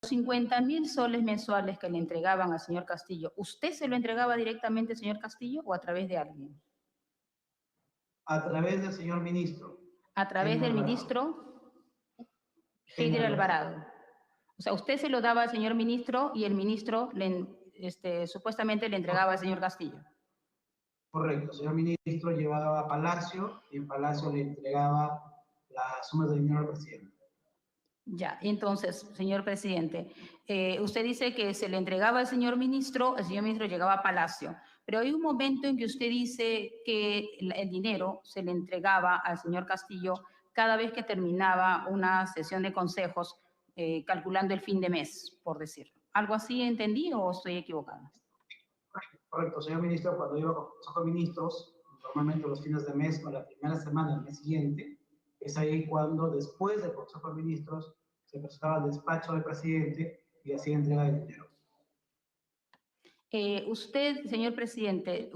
50.000 soles mensuales que le entregaban al señor Castillo, ¿usted se lo entregaba directamente al señor Castillo o a través de alguien? A través del señor ministro. A través del ministro Heider Alvarado. O sea, usted se lo daba al señor ministro y el ministro supuestamente le entregaba al señor Castillo. Correcto, el señor ministro llevaba a Palacio y en Palacio le entregaba las sumas de dinero al presidente. Ya, entonces, señor presidente, usted dice que se le entregaba al señor ministro llegaba a Palacio, pero hay un momento en que usted dice que el dinero se le entregaba al señor Castillo cada vez que terminaba una sesión de consejos, calculando el fin de mes, por decirlo. ¿Algo así entendí o estoy equivocada? Correcto, señor ministro, cuando iba con Consejo de Ministros, normalmente los fines de mes o la primera semana del mes siguiente, es ahí cuando, después del Consejo de Ministros, se presentaba al despacho del presidente y hacía entrega del dinero. Usted, señor presidente,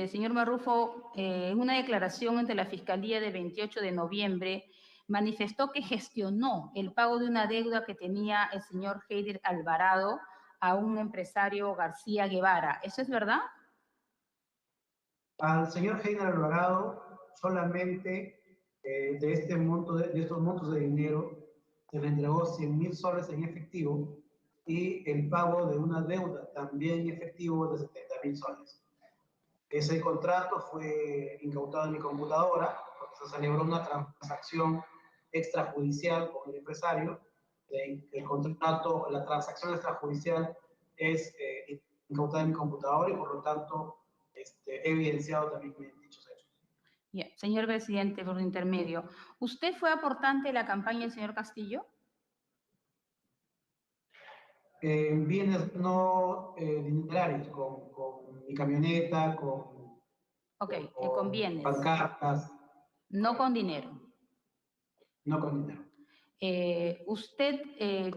señor Marrufo, en una declaración ante la Fiscalía de 28 de noviembre, manifestó que gestionó el pago de una deuda que tenía el señor Heider Alvarado a un empresario García Guevara. ¿Eso es verdad? Al señor Heider Alvarado, solamente de estos montos de dinero, se le entregó 100.000 soles en efectivo y el pago de una deuda también en efectivo de 70.000 soles. Ese contrato fue incautado en mi computadora porque se celebró una transacción extrajudicial con el empresario. El contrato, la transacción extrajudicial es incautada en mi computadora y por lo tanto he evidenciado también dichos hechos. Yeah. Señor presidente, por intermedio, ¿usted fue aportante de la campaña del señor Castillo? Bienes no dinerarios, con mi camioneta, con bienes. Pancartas. No con dinero. No con dinero. ¿Usted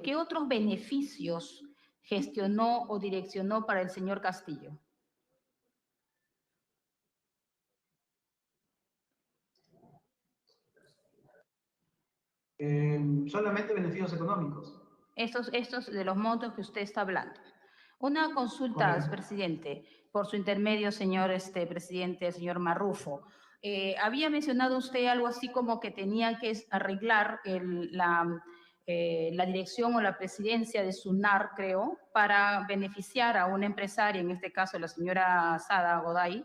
qué otros beneficios gestionó o direccionó para el señor Castillo? Solamente beneficios económicos. Estos de los montos que usted está hablando. Una consulta, Correcto. presidente, por su intermedio, señor presidente, señor Marrufo. Había mencionado usted algo así como que tenía que arreglar la dirección o la presidencia de SUNAR, creo, para beneficiar a una empresaria, en este caso la señora Sada Goday,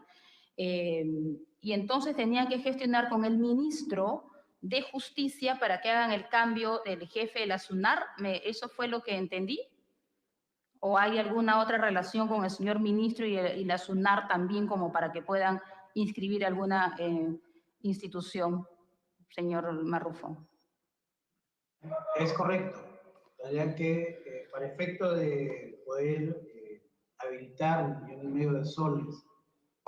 y entonces tenía que gestionar con el ministro de Justicia para que hagan el cambio del jefe de la SUNAR. ¿Eso fue lo que entendí? ¿O hay alguna otra relación con el señor ministro y la SUNAR también como para que puedan inscribir alguna institución, señor Marrufo? Es correcto, ya que para efecto de poder habilitar 1,5 millones de soles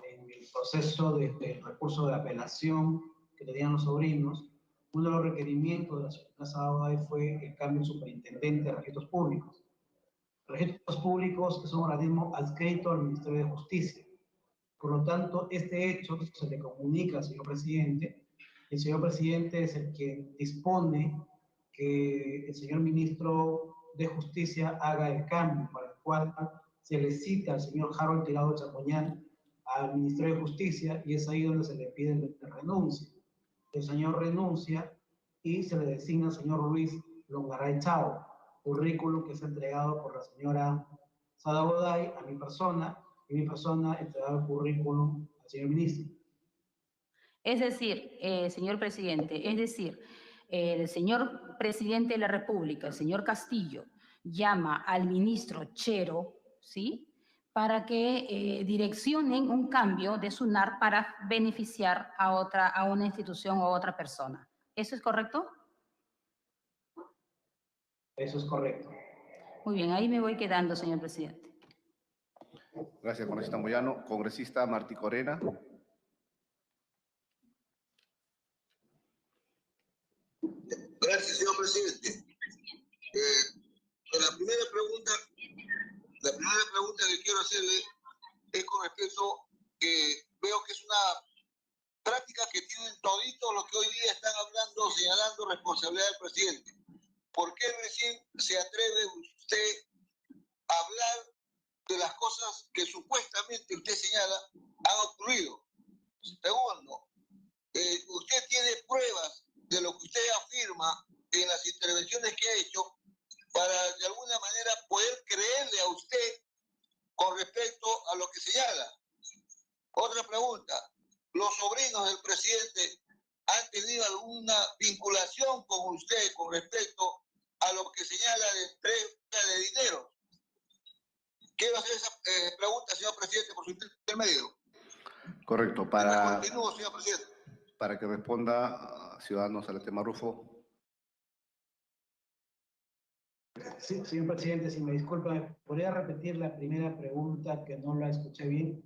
en el proceso del recurso de apelación que tenían los sobrinos, uno de los requerimientos de la señora Sada fue el cambio de superintendente de registros públicos. Registros públicos es un organismo adscrito al Ministerio de Justicia. Por lo tanto, este hecho se le comunica al señor presidente. El señor presidente es el que dispone que el señor ministro de Justicia haga el cambio, para el cual se le cita al señor Harold Tirado Chapoñán al Ministerio de Justicia y es ahí donde se le pide que renuncie. El señor renuncia y se le designa al señor Luis Longaray Chao, currículum que es entregado por la señora Sada Goday a mi persona y mi persona entregado el currículum al señor ministro. Es decir, señor presidente, el señor presidente de la República, el señor Castillo, llama al ministro Chero, ¿sí?, para que direccionen un cambio de SUNAR para beneficiar a una institución o a otra persona. ¿Eso es correcto? Eso es correcto. Muy bien, ahí me voy quedando, señor presidente. Gracias, congresista Moyano. Congresista Martí Corena. Gracias, señor presidente. La primera pregunta que quiero hacerle es con respecto que veo que es una práctica que tienen toditos los que hoy día están hablando, señalando responsabilidad del presidente. ¿por qué recién se atreve usted a hablar de las cosas que supuestamente usted señala han ocurrido? Segundo, usted tiene pruebas de lo que usted afirma en las intervenciones que ha hecho para de alguna manera poder creerle a usted con respecto a lo que señala. Otra pregunta, ¿los sobrinos del presidente han tenido alguna vinculación con usted con respecto a lo que señala de entrega de dinero? Quiero hacer esa pregunta, señor presidente, por su intermedio. Correcto. Continúo, señor presidente. Para que responda a Ciudadanos Celeste Marrufo. Sí, señor presidente, si me disculpa, ¿podría repetir la primera pregunta que no la escuché bien?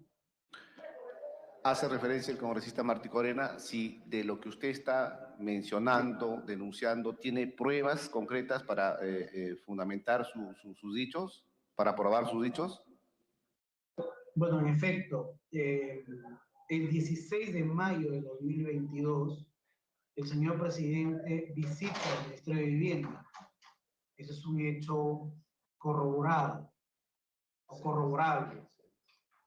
Hace referencia el congresista Martí Corena si de lo que usted está mencionando, denunciando, tiene pruebas concretas para fundamentar sus dichos, para probar sus dichos. Bueno, en efecto, el 16 de mayo de 2022, el señor presidente visita el Ministerio de Vivienda. Ese es un hecho corroborado o corroborable.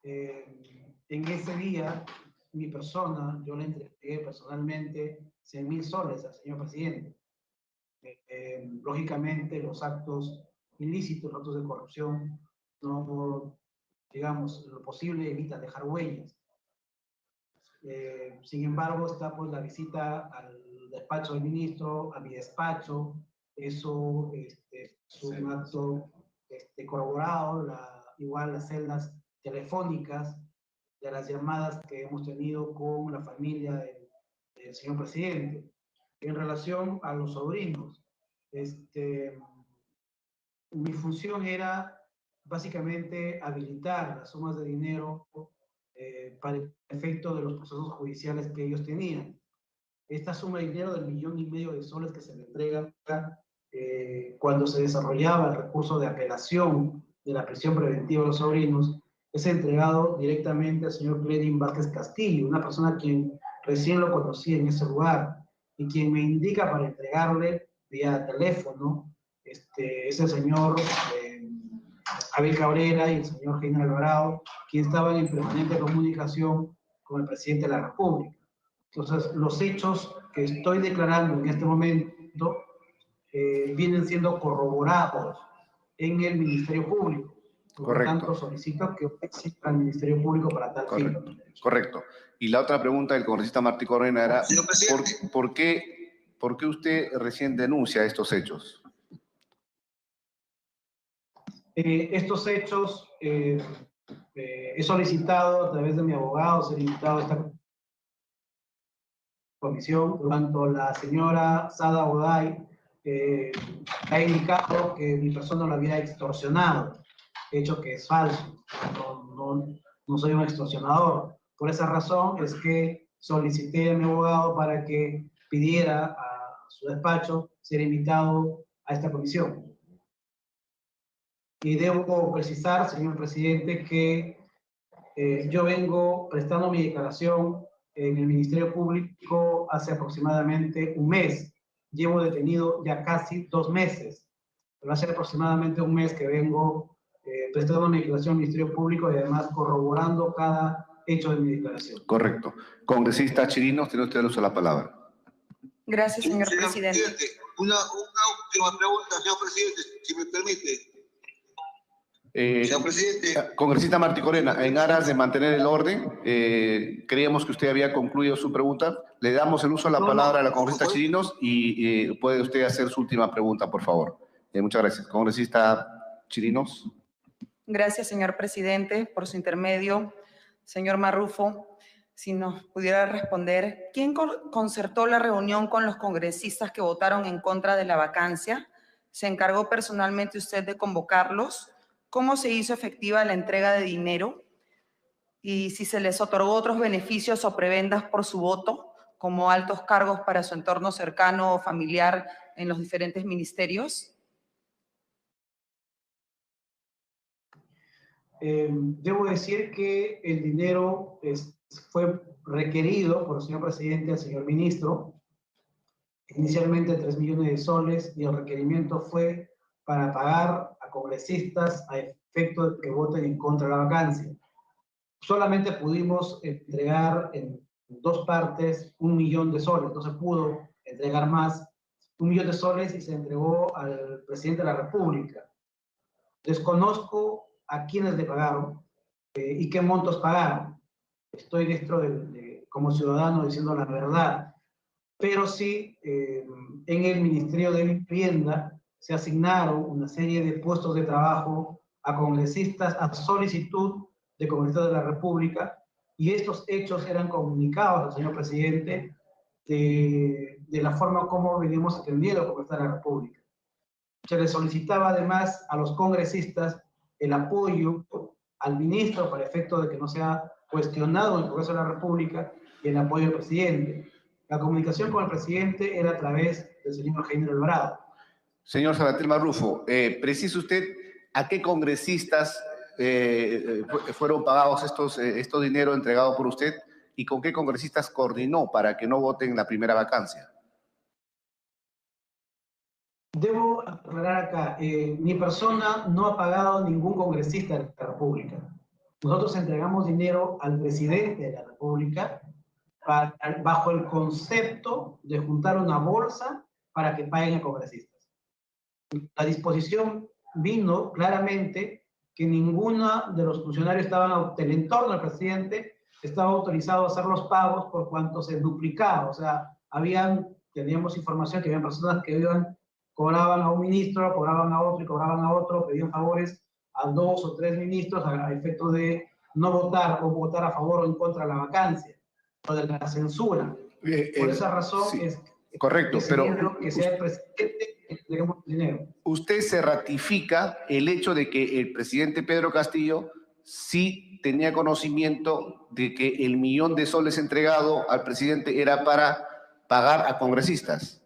En ese día, mi persona, yo le entregué personalmente 100.000 soles al señor presidente. Lógicamente, los actos ilícitos, los actos de corrupción, no, digamos, lo posible evita dejar huellas. Sin embargo, está pues la visita al despacho del ministro, a mi despacho, eso es un acto corroborado, igual las celdas telefónicas de las llamadas que hemos tenido con la familia del señor presidente. En relación a los sobrinos, mi función era básicamente habilitar las sumas de dinero para el efecto de los procesos judiciales que ellos tenían. Esta suma de dinero del 1,5 millones de soles que se le entrega cuando se desarrollaba el recurso de apelación de la prisión preventiva de los sobrinos, es entregado directamente al señor Cledin Vázquez Castillo, una persona a quien recién lo conocí en ese lugar y quien me indica para entregarle vía teléfono, es el señor Abel Cabrera y el señor Heiner Alvarado, quien estaban en permanente comunicación con el presidente de la República. Entonces, los hechos que estoy declarando en este momento vienen siendo corroborados en el Ministerio Público. Por lo tanto, solicito que exista al Ministerio Público para tal fin. Correcto. Y la otra pregunta del congresista Martí Corena era, ¿por qué usted recién denuncia estos hechos? Estos hechos he solicitado a través de mi abogado, ser invitado a esta comisión, tanto la señora Sada Goday ha indicado que mi persona lo había extorsionado, hecho que es falso, no soy un extorsionador. Por esa razón es que solicité a mi abogado para que pidiera a su despacho ser invitado a esta comisión. Y debo precisar, señor presidente, que yo vengo prestando mi declaración en el Ministerio Público hace aproximadamente un mes. Llevo detenido ya casi 2 meses. Pero hace aproximadamente un mes que vengo prestando mi declaración al Ministerio Público y además corroborando cada hecho de mi declaración. Correcto. Congresista Chirinos, tiene usted el uso de la palabra. Gracias, señor presidente. Una última pregunta, señor presidente, si me permite. Señor presidente. Congresista Martí Corena, en aras de mantener el orden, creíamos que usted había concluido su pregunta. Le damos el uso de la palabra a la congresista Chirinos y puede usted hacer su última pregunta, por favor. Muchas gracias. Congresista Chirinos. Gracias, señor presidente, por su intermedio. Señor Marrufo, si nos pudiera responder, ¿quién concertó la reunión con los congresistas que votaron en contra de la vacancia? ¿Se encargó personalmente usted de convocarlos? ¿Cómo se hizo efectiva la entrega de dinero? Y si se les otorgó otros beneficios o prebendas por su voto, como altos cargos para su entorno cercano o familiar en los diferentes ministerios. Debo decir que el dinero fue requerido por el señor presidente al señor ministro. inicialmente 3 millones de soles, y el requerimiento fue para pagar a congresistas a efecto de que voten en contra de la vacancia. Solamente pudimos entregar en dos partes 1 millón de soles, no se pudo entregar más, 1 millón de soles, y se entregó al presidente de la República. Desconozco a quiénes le pagaron y qué montos pagaron. Estoy dentro como ciudadano diciendo la verdad, pero sí en el Ministerio de Vivienda se asignaron una serie de puestos de trabajo a congresistas a solicitud de congresistas de la República, y estos hechos eran comunicados al señor presidente de la forma como venimos atendiendo como congresistas de la República. Se le solicitaba además a los congresistas el apoyo al ministro para efecto de que no sea cuestionado en el Congreso de la República, y el apoyo al presidente. La comunicación con el presidente era a través del señor Heiner Alvarado. Señor Sabatel Marrufo, ¿precisa usted a qué congresistas fueron pagados estos dinero entregado por usted, y con qué congresistas coordinó para que no voten la primera vacancia? Debo aclarar acá, mi persona no ha pagado ningún congresista de la República. Nosotros entregamos dinero al presidente de la República bajo el concepto de juntar una bolsa para que paguen a congresistas. La disposición vino claramente que ninguno de los funcionarios del entorno del presidente estaba autorizado a hacer los pagos por cuanto se duplicaba. O sea, teníamos información que había personas que cobraban a un ministro, cobraban a otro y cobraban a otro, pedían favores a 2 o 3 ministros a efecto de no votar o votar a favor o en contra de la vacancia o de la censura. Por esa razón sí, es correcto, pero que sea el presidente que entregamos dinero. Usted se ratifica el hecho de que el presidente Pedro Castillo sí tenía conocimiento de que el 1 millón de soles entregado al presidente era para pagar a congresistas.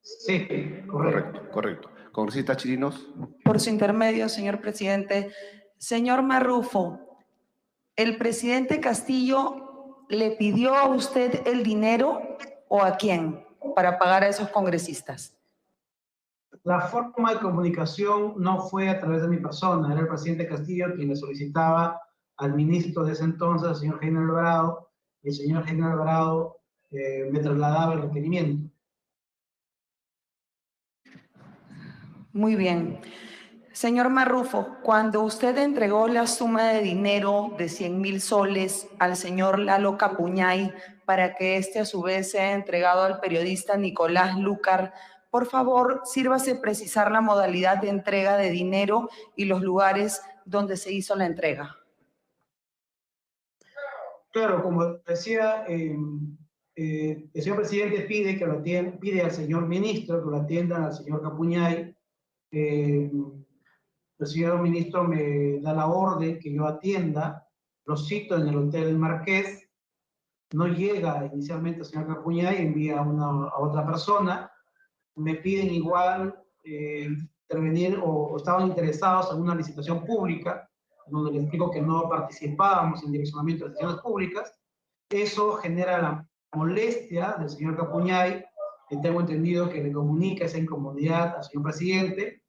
Sí, correcto. Correcto. ¿Congresistas Chirinos? Por su intermedio, señor presidente. Señor Marrufo, ¿el presidente Castillo le pidió a usted el dinero o a quién para pagar a esos congresistas? La forma de comunicación no fue a través de mi persona, era el presidente Castillo quien le solicitaba al ministro de ese entonces, el señor Heiner Alvarado, y el señor Heiner Alvarado me trasladaba el requerimiento. Muy bien. Señor Marrufo, cuando usted entregó la suma de dinero de 100.000 soles al señor Lalo Capuñay para que éste a su vez sea entregado al periodista Nicolás Lúcar, por favor, sírvase precisar la modalidad de entrega de dinero y los lugares donde se hizo la entrega. Claro, como decía, el señor presidente pide al señor ministro que lo atiendan al señor Capuñay. El señor ministro me da la orden que yo atienda, lo cito en el Hotel El Marqués, no llega inicialmente el señor Capuñay, envía a otra persona, me piden igual intervenir o estaban interesados en una licitación pública, donde les explico que no participábamos en direccionamiento de licitaciones públicas. Eso genera la molestia del señor Capuñay, que tengo entendido que le comunica esa incomodidad al señor presidente.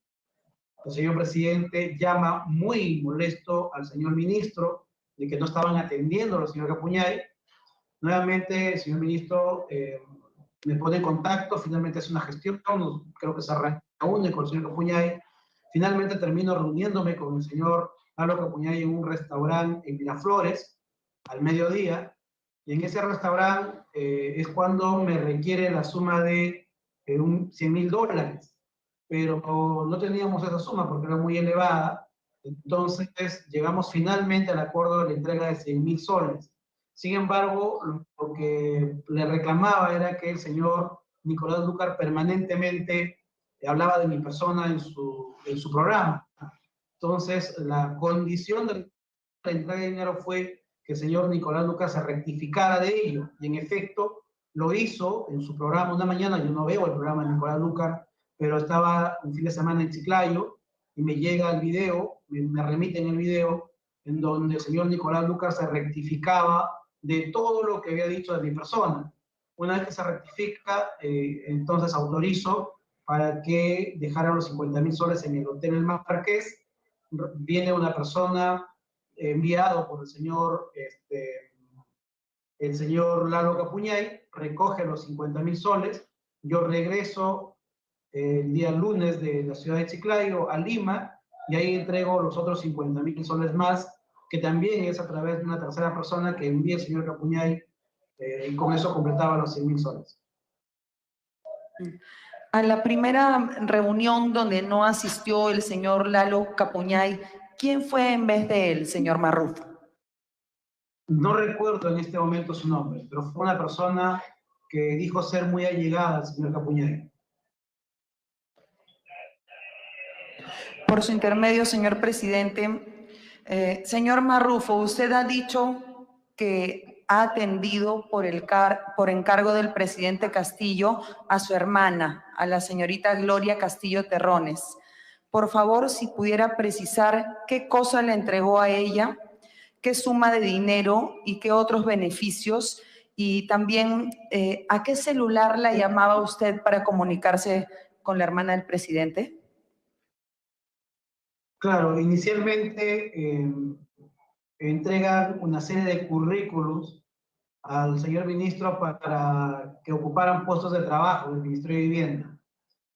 El señor presidente llama muy molesto al señor ministro de que no estaban atendiendo al señor Capuñay. Nuevamente el señor ministro me pone en contacto, finalmente hace una gestión, creo que se reúne con el señor Capuñay. Finalmente termino reuniéndome con el señor Lalo Capuñay en un restaurante en Miraflores al mediodía, y en ese restaurante es cuando me requiere la suma de $100.000, pero no teníamos esa suma porque era muy elevada. Entonces llegamos finalmente al acuerdo de la entrega de 100.000 soles. Sin embargo, lo que le reclamaba era que el señor Nicolás Lúcar permanentemente hablaba de mi persona en su programa. Entonces, la condición de la entrega de dinero fue que el señor Nicolás Lúcar se rectificara de ello, y en efecto lo hizo en su programa. Una mañana, yo no veo el programa de Nicolás Lúcar, pero estaba un fin de semana en Chiclayo, y me llega el video, me remiten el video, en donde el señor Nicolás Lúcar se rectificaba de todo lo que había dicho de mi persona. Una vez que se rectifica, entonces autorizo para que dejaran los 50.000 soles en el Hotel El Marqués. Viene una persona enviado por el señor Lalo Capuñay, recoge los 50.000 soles. Yo regreso el día lunes de la ciudad de Chiclayo a Lima y ahí entrego los otros 50.000 soles más, que también es a través de una tercera persona que envía el señor Capuñay, y con eso completaba los 100.000 soles. A la primera reunión donde no asistió el señor Lalo Capuñay, ¿quién fue en vez de él, señor Marrufo? No recuerdo en este momento su nombre, pero fue una persona que dijo ser muy allegada al señor Capuñay. Por su intermedio, señor presidente, señor Marrufo, usted ha dicho que ha atendido por encargo del presidente Castillo a su hermana, a la señorita Gloria Castillo Terrones. Por favor, si pudiera precisar qué cosa le entregó a ella, qué suma de dinero y qué otros beneficios, y también a qué celular la llamaba usted para comunicarse con la hermana del presidente. Claro, inicialmente entregan una serie de currículos al señor ministro para que ocuparan puestos de trabajo del Ministerio de Vivienda,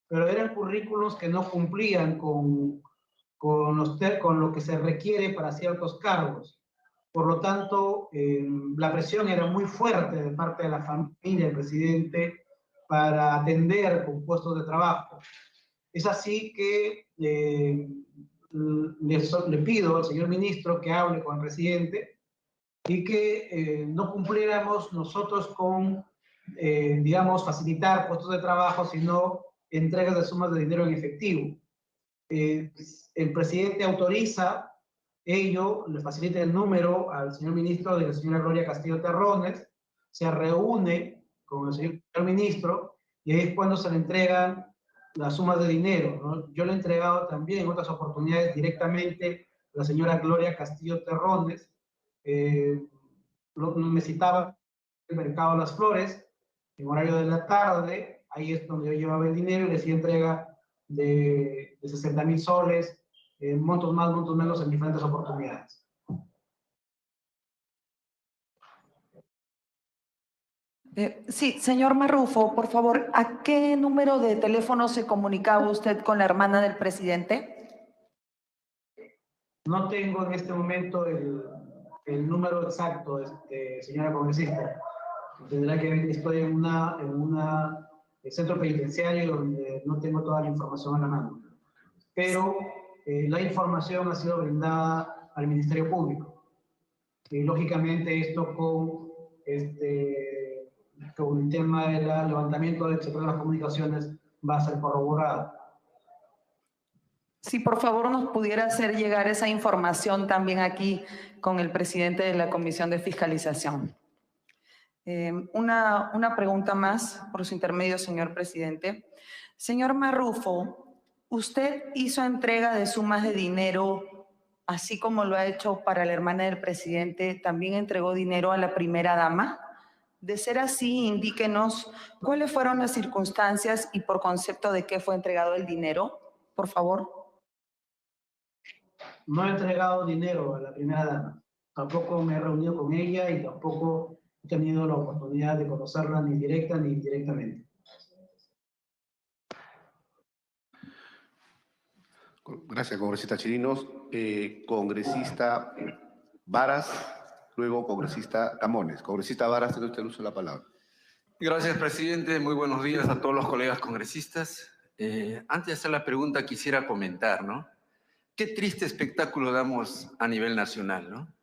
pero eran currículos que no cumplían con lo que se requiere para ciertos cargos. Por lo tanto, la presión era muy fuerte de parte de la familia del presidente para atender con puestos de trabajo. Es así que le pido al señor ministro que hable con el presidente y que no cumpliéramos nosotros con, digamos, facilitar puestos de trabajo, sino entregas de sumas de dinero en efectivo. El presidente autoriza ello, le facilita el número al señor ministro de la señora Gloria Castillo Terrones, se reúne con el señor ministro y ahí es cuando se le entregan las sumas de dinero, ¿no? Yo le he entregado también en otras oportunidades directamente a la señora Gloria Castillo Terrones. Me citaba el mercado de las flores en horario de la tarde, ahí es donde yo llevaba el dinero y le hacía entrega de 60.000 soles, montos más, montos menos en diferentes oportunidades. Sí, señor Marrufo, por favor, ¿a qué número de teléfono se comunicaba usted con la hermana del presidente? No tengo en este momento el número exacto, señora congresista. Tendrá que ver, estoy en un centro penitenciario donde no tengo toda la información a la mano. Pero la información ha sido brindada al Ministerio Público. Y lógicamente esto con el tema del levantamiento del sector de las comunicaciones va a ser corroborado. Si por favor nos pudiera hacer llegar esa información también aquí con el presidente de la Comisión de Fiscalización. Una pregunta más, por su intermedio, señor presidente. Señor Marrufo, ¿usted hizo entrega de sumas de dinero, así como lo ha hecho para la hermana del presidente, también entregó dinero a la primera dama? De ser así, indíquenos cuáles fueron las circunstancias y por concepto de qué fue entregado el dinero, por favor. No he entregado dinero a la primera dama. Tampoco me he reunido con ella y tampoco he tenido la oportunidad de conocerla ni directa ni indirectamente. Gracias, congresista Chirinos. Congresista Varas, luego congresista Camones. Congresista Varas, tiene usted el uso de la palabra. Gracias, presidente. Muy buenos días a todos los colegas congresistas. Antes de hacer la pregunta, quisiera comentar, ¿no? Qué triste espectáculo damos a nivel nacional, ¿no?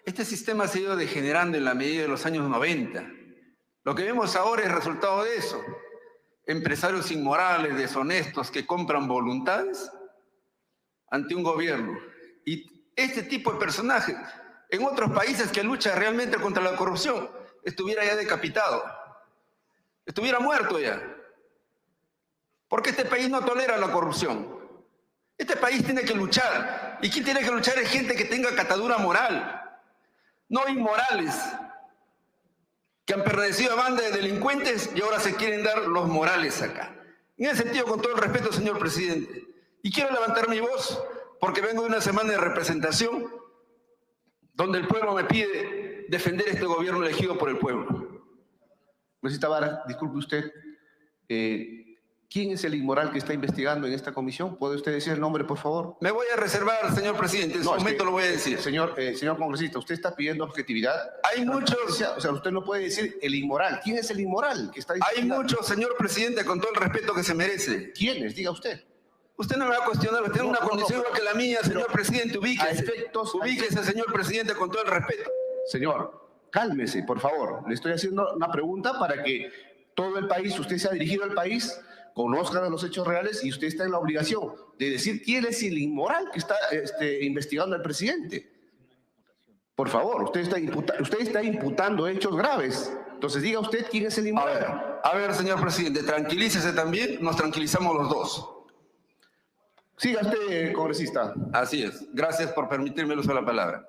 Este sistema se ha ido degenerando en la medida de los años 90. Lo que vemos ahora es resultado de eso. Empresarios inmorales, deshonestos, que compran voluntades ante un gobierno. Y este tipo de personajes, en otros países que luchan realmente contra la corrupción, estuviera ya decapitado, estuviera muerto ya. Porque este país no tolera la corrupción. Este país tiene que luchar. ¿Y quién tiene que luchar? Es gente que tenga catadura moral, no inmorales, que han pertenecido a bandas de delincuentes y ahora se quieren dar los morales acá. En ese sentido, con todo el respeto, señor presidente, y quiero levantar mi voz porque vengo de una semana de representación donde el pueblo me pide defender este gobierno elegido por el pueblo. Congresista Varas, disculpe usted, ¿quién es el inmoral que está investigando en esta comisión? ¿Puede usted decir el nombre, por favor? Me voy a reservar, señor presidente, en su momento lo voy a decir. Señor congresista, usted está pidiendo objetividad. Hay muchos... O sea, usted no puede decir el inmoral. ¿Quién es el inmoral que está investigando? Hay muchos, señor presidente, con todo el respeto que se merece. ¿Quiénes? Diga usted. Usted no me va a cuestionar, usted tiene una condición igual que la mía, señor presidente, ubíquese. Ubíquese, señor presidente, con todo el respeto. Señor, cálmese, por favor. Le estoy haciendo una pregunta para que todo el país, usted se ha dirigido al país, conozcan los hechos reales y usted está en la obligación de decir quién es el inmoral que está investigando al presidente. Por favor, usted está imputando hechos graves. Entonces diga usted quién es el inmoral. A ver, señor presidente, tranquilícese también, nos tranquilizamos los dos. Siga usted, congresista. Así es. Gracias por permitirme el uso de la palabra.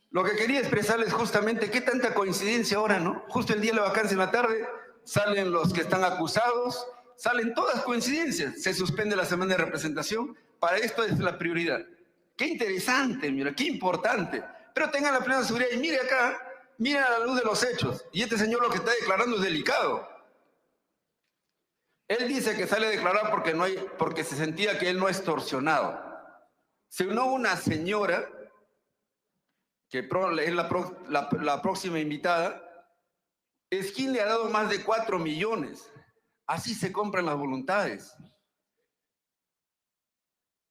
Lo que quería expresarles justamente, qué tanta coincidencia ahora, ¿no? Justo el día de la vacancia en la tarde, salen los que están acusados, salen todas coincidencias. Se suspende la semana de representación. Para esto es la prioridad. Qué interesante, mira, qué importante. Pero tengan la plena seguridad y mire acá, mire a la luz de los hechos. Y este señor lo que está declarando es delicado. Él dice que sale a declarar porque se sentía que él no es extorsionado. Se unió una señora, que es la próxima invitada, es quien le ha dado más de 4 millones. Así se compran las voluntades.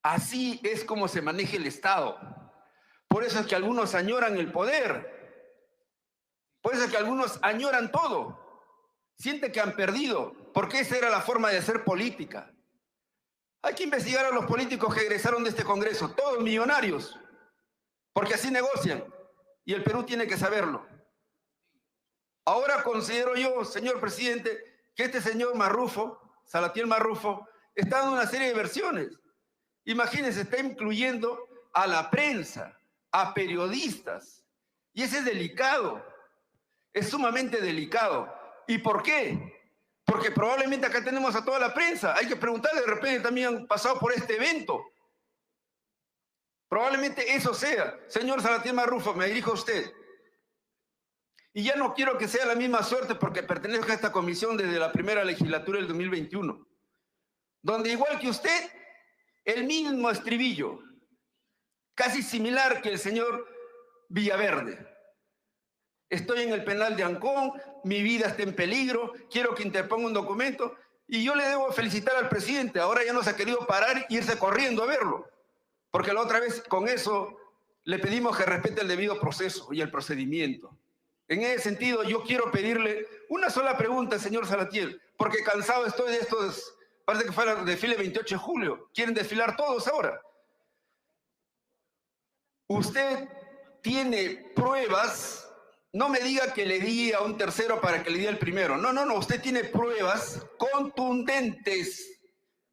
Así es como se maneja el Estado. Por eso es que algunos añoran el poder. Por eso es que algunos añoran todo. Sienten que han perdido, porque esa era la forma de hacer política. Hay que investigar a los políticos que egresaron de este Congreso, todos millonarios, porque así negocian, y el Perú tiene que saberlo. Ahora considero yo, señor presidente, que este señor Marrufo, Salatiel Marrufo, está dando una serie de versiones. Imagínense, está incluyendo a la prensa, a periodistas, y ese es delicado, es sumamente delicado. ¿Y por qué? Porque probablemente acá tenemos a toda la prensa. Hay que preguntarle, de repente también han pasado por este evento. Probablemente eso sea. Señor Salatiel Marrufo, me dirijo a usted. Y ya no quiero que sea la misma suerte porque pertenezco a esta comisión desde la primera legislatura del 2021, donde igual que usted, el mismo estribillo, casi similar que el señor Villaverde. Estoy en el penal de Ancón, mi vida está en peligro, quiero que interponga un documento y yo le debo felicitar al presidente. Ahora ya no se ha querido parar e irse corriendo a verlo, porque la otra vez con eso le pedimos que respete el debido proceso y el procedimiento. En ese sentido, yo quiero pedirle una sola pregunta, señor Salatiel, porque cansado estoy de estos, parece que fue el desfile 28 de julio, quieren desfilar todos ahora. Usted tiene pruebas. No me diga que le di a un tercero para que le di al primero. No, no, no. Usted tiene pruebas contundentes.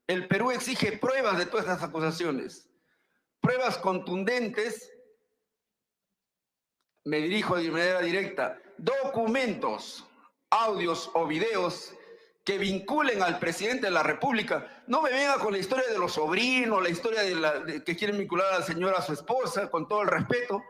El Perú exige pruebas de todas estas acusaciones. Pruebas contundentes. Me dirijo de manera directa. Documentos, audios o videos que vinculen al presidente de la República. No me venga con la historia de los sobrinos, la historia que quieren vincular a la señora a su esposa, con todo el respeto.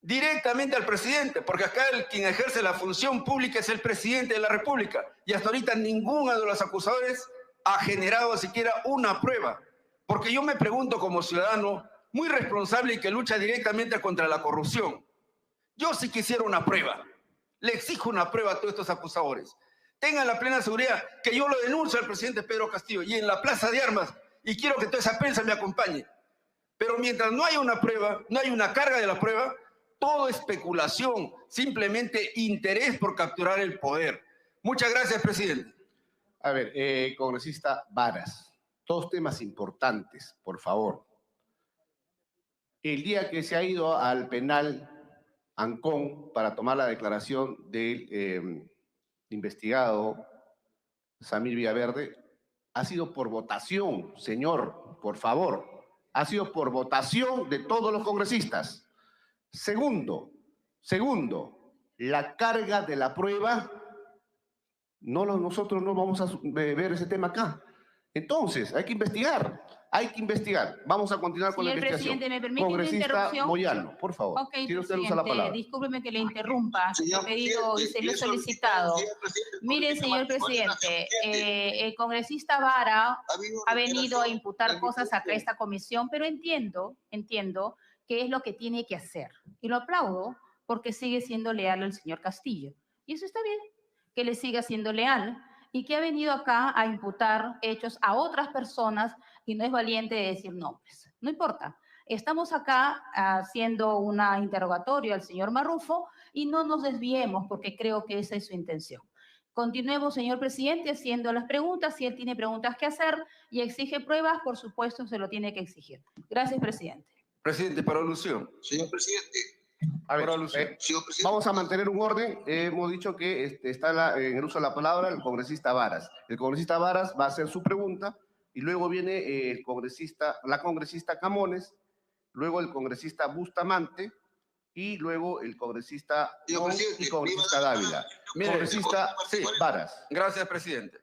Directamente al presidente, porque acá quien ejerce la función pública es el presidente de la República y hasta ahorita ninguno de los acusadores ha generado siquiera una prueba, porque yo me pregunto como ciudadano muy responsable y que lucha directamente contra la corrupción, yo sí quisiera una prueba, le exijo una prueba a todos estos acusadores, tengan la plena seguridad que yo lo denuncio al presidente Pedro Castillo y en la Plaza de Armas y quiero que toda esa prensa me acompañe, pero mientras no haya una prueba, no hay una carga de la prueba, todo especulación, simplemente interés por capturar el poder. Muchas gracias, presidente. A ver, congresista Varas, dos temas importantes, por favor. El día que se ha ido al penal Ancón para tomar la declaración del investigado Samir Villaverde, ha sido por votación, señor, por favor. Ha sido por votación de todos los congresistas. Segundo, la carga de la prueba, nosotros no vamos a ver ese tema acá. Entonces, hay que investigar. Vamos a continuar con la Señor investigación. presidente, ¿me permite una Congresista interrupción? Moyano, por favor. Ok, Tiene usted el uso de la presidente, palabra. discúlpeme que le interrumpa. Señor He pedido y se lo he solicitado. Mire, señor presidente, el congresista Vara ha venido a imputar cosas acá a esta comisión, pero entiendo qué es lo que tiene que hacer. Y lo aplaudo porque sigue siendo leal al señor Castillo. Y eso está bien, que le siga siendo leal y que ha venido acá a imputar hechos a otras personas y no es valiente de decir nombres. No importa. Estamos acá haciendo un interrogatorio al señor Marrufo y no nos desviemos porque creo que esa es su intención. Continuemos, señor presidente, haciendo las preguntas. Si él tiene preguntas que hacer y exige pruebas, por supuesto, se lo tiene que exigir. Gracias, presidente. Presidente, por alusión. Señor presidente. A ver, Señor presidente. vamos a mantener un orden. Hemos dicho que está en el uso de la palabra el congresista Varas. El congresista Varas va a hacer su pregunta y luego viene la congresista Camones, luego el congresista Bustamante y luego el congresista y congresista Dávila. Congresista Varas. Gracias, presidente.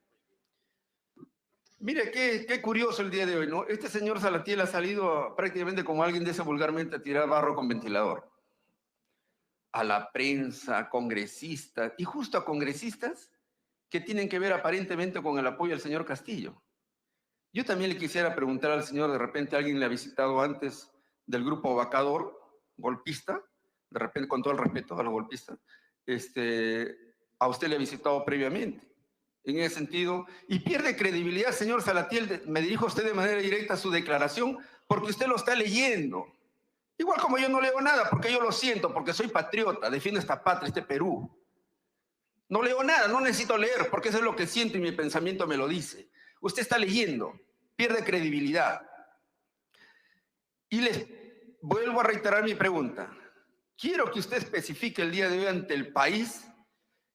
Mire, qué curioso el día de hoy, ¿no? Este señor Salatiel ha salido prácticamente como alguien dice vulgarmente a tirar barro con ventilador. A la prensa, a congresistas, y justo a congresistas que tienen que ver aparentemente con el apoyo al señor Castillo. Yo también le quisiera preguntar al señor, de repente alguien le ha visitado antes del grupo Vacador, golpista, de repente con todo el respeto a los golpistas, a usted le ha visitado previamente, en ese sentido, y pierde credibilidad, señor Salatiel, me dirijo a usted de manera directa a su declaración, porque usted lo está leyendo. Igual como yo no leo nada, porque yo lo siento, porque soy patriota, defiendo esta patria, este Perú. No leo nada, no necesito leer, porque eso es lo que siento y mi pensamiento me lo dice. Usted está leyendo, pierde credibilidad. Y les vuelvo a reiterar mi pregunta. Quiero que usted especifique el día de hoy ante el país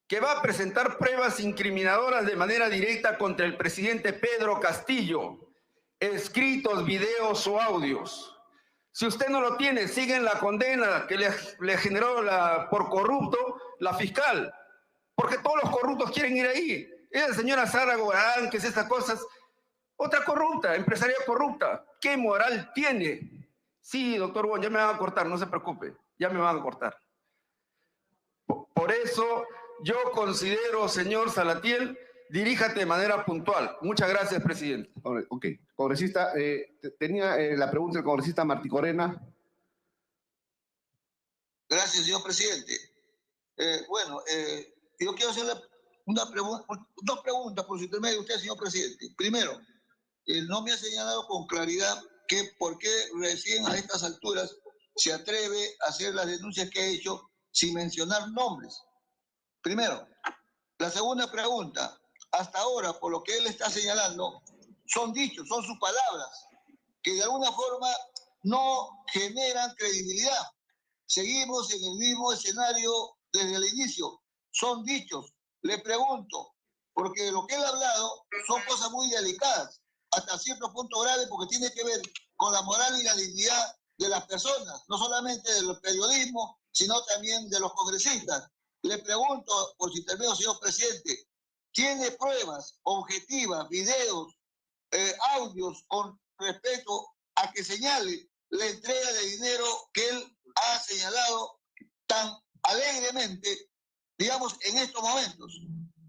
que va a presentar pruebas incriminadoras de manera directa contra el presidente Pedro Castillo, escritos, videos o audios. Si usted no lo tiene, sigue en la condena que le generó por corrupto la fiscal, porque todos los corruptos quieren ir ahí. Esa señora Sara Gogarán, que es estas cosas, otra corrupta, empresaria corrupta. ¿Qué moral tiene? Sí, doctor Wong, ya me van a cortar, no se preocupe, ya me van a cortar. Por eso yo considero, señor Salatiel, diríjate de manera puntual. Muchas gracias, presidente. Ok. Congresista, tenía la pregunta del congresista Martí Corena. Gracias, señor presidente. Yo quiero hacerle dos preguntas por su intermedio de usted, señor presidente. Primero, no me ha señalado con claridad por qué recién a estas alturas se atreve a hacer las denuncias que ha hecho sin mencionar nombres. Primero. La segunda pregunta, hasta ahora, por lo que él está señalando, son dichos, son sus palabras, que de alguna forma no generan credibilidad. Seguimos en el mismo escenario desde el inicio. Son dichos. Le pregunto, porque lo que él ha hablado son cosas muy delicadas, hasta cierto punto graves, porque tiene que ver con la moral y la dignidad de las personas, no solamente del periodismo, sino también de los congresistas. Le pregunto, por su intermedio, señor presidente, ¿tiene pruebas objetivas, videos, audios con respecto a que señale la entrega de dinero que él ha señalado tan alegremente, digamos, en estos momentos?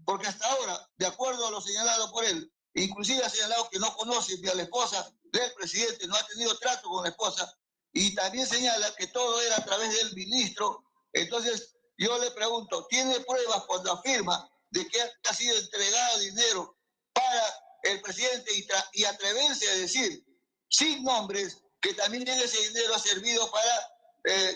Porque hasta ahora, de acuerdo a lo señalado por él, inclusive ha señalado que no conoce ni a la esposa del presidente, no ha tenido trato con la esposa, y también señala que todo era a través del ministro. Entonces, yo le pregunto, ¿tiene pruebas cuando afirma de que ha sido entregado dinero para el presidente y atreverse a decir, sin nombres, que también ese dinero ha servido para,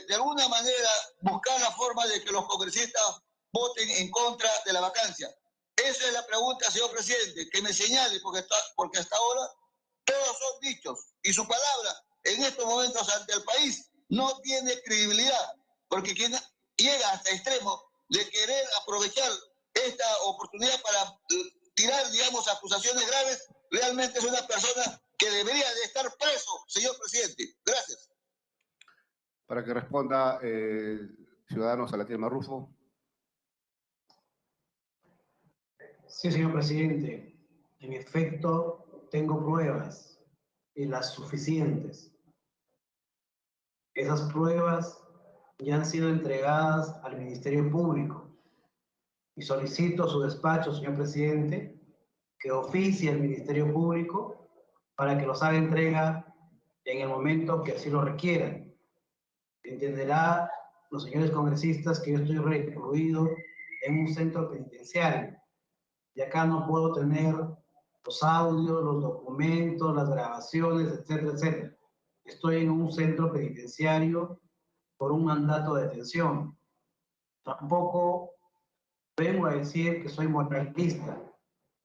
de alguna manera, buscar la forma de que los congresistas voten en contra de la vacancia? Esa es la pregunta, señor presidente, que me señale, porque hasta ahora todos son dichos y su palabra en estos momentos ante el país no tiene credibilidad, porque quien llega hasta extremo de querer aprovechar esta oportunidad para tirar, digamos, acusaciones graves, realmente es una persona que debería de estar preso, señor presidente. Gracias. Para que responda ciudadano Salatiel Marrufo. Sí, señor presidente. En efecto, tengo pruebas y las suficientes. Esas pruebas ya han sido entregadas al Ministerio Público y solicito su despacho, señor presidente, que oficie al Ministerio Público para que los haga entrega en el momento que así lo requieran. Entenderá los señores congresistas que yo estoy recluido en un centro penitenciario y acá no puedo tener los audios, los documentos, las grabaciones, etcétera, etcétera. Estoy en un centro penitenciario por un mandato de detención. Tampoco vengo a decir que soy moralista,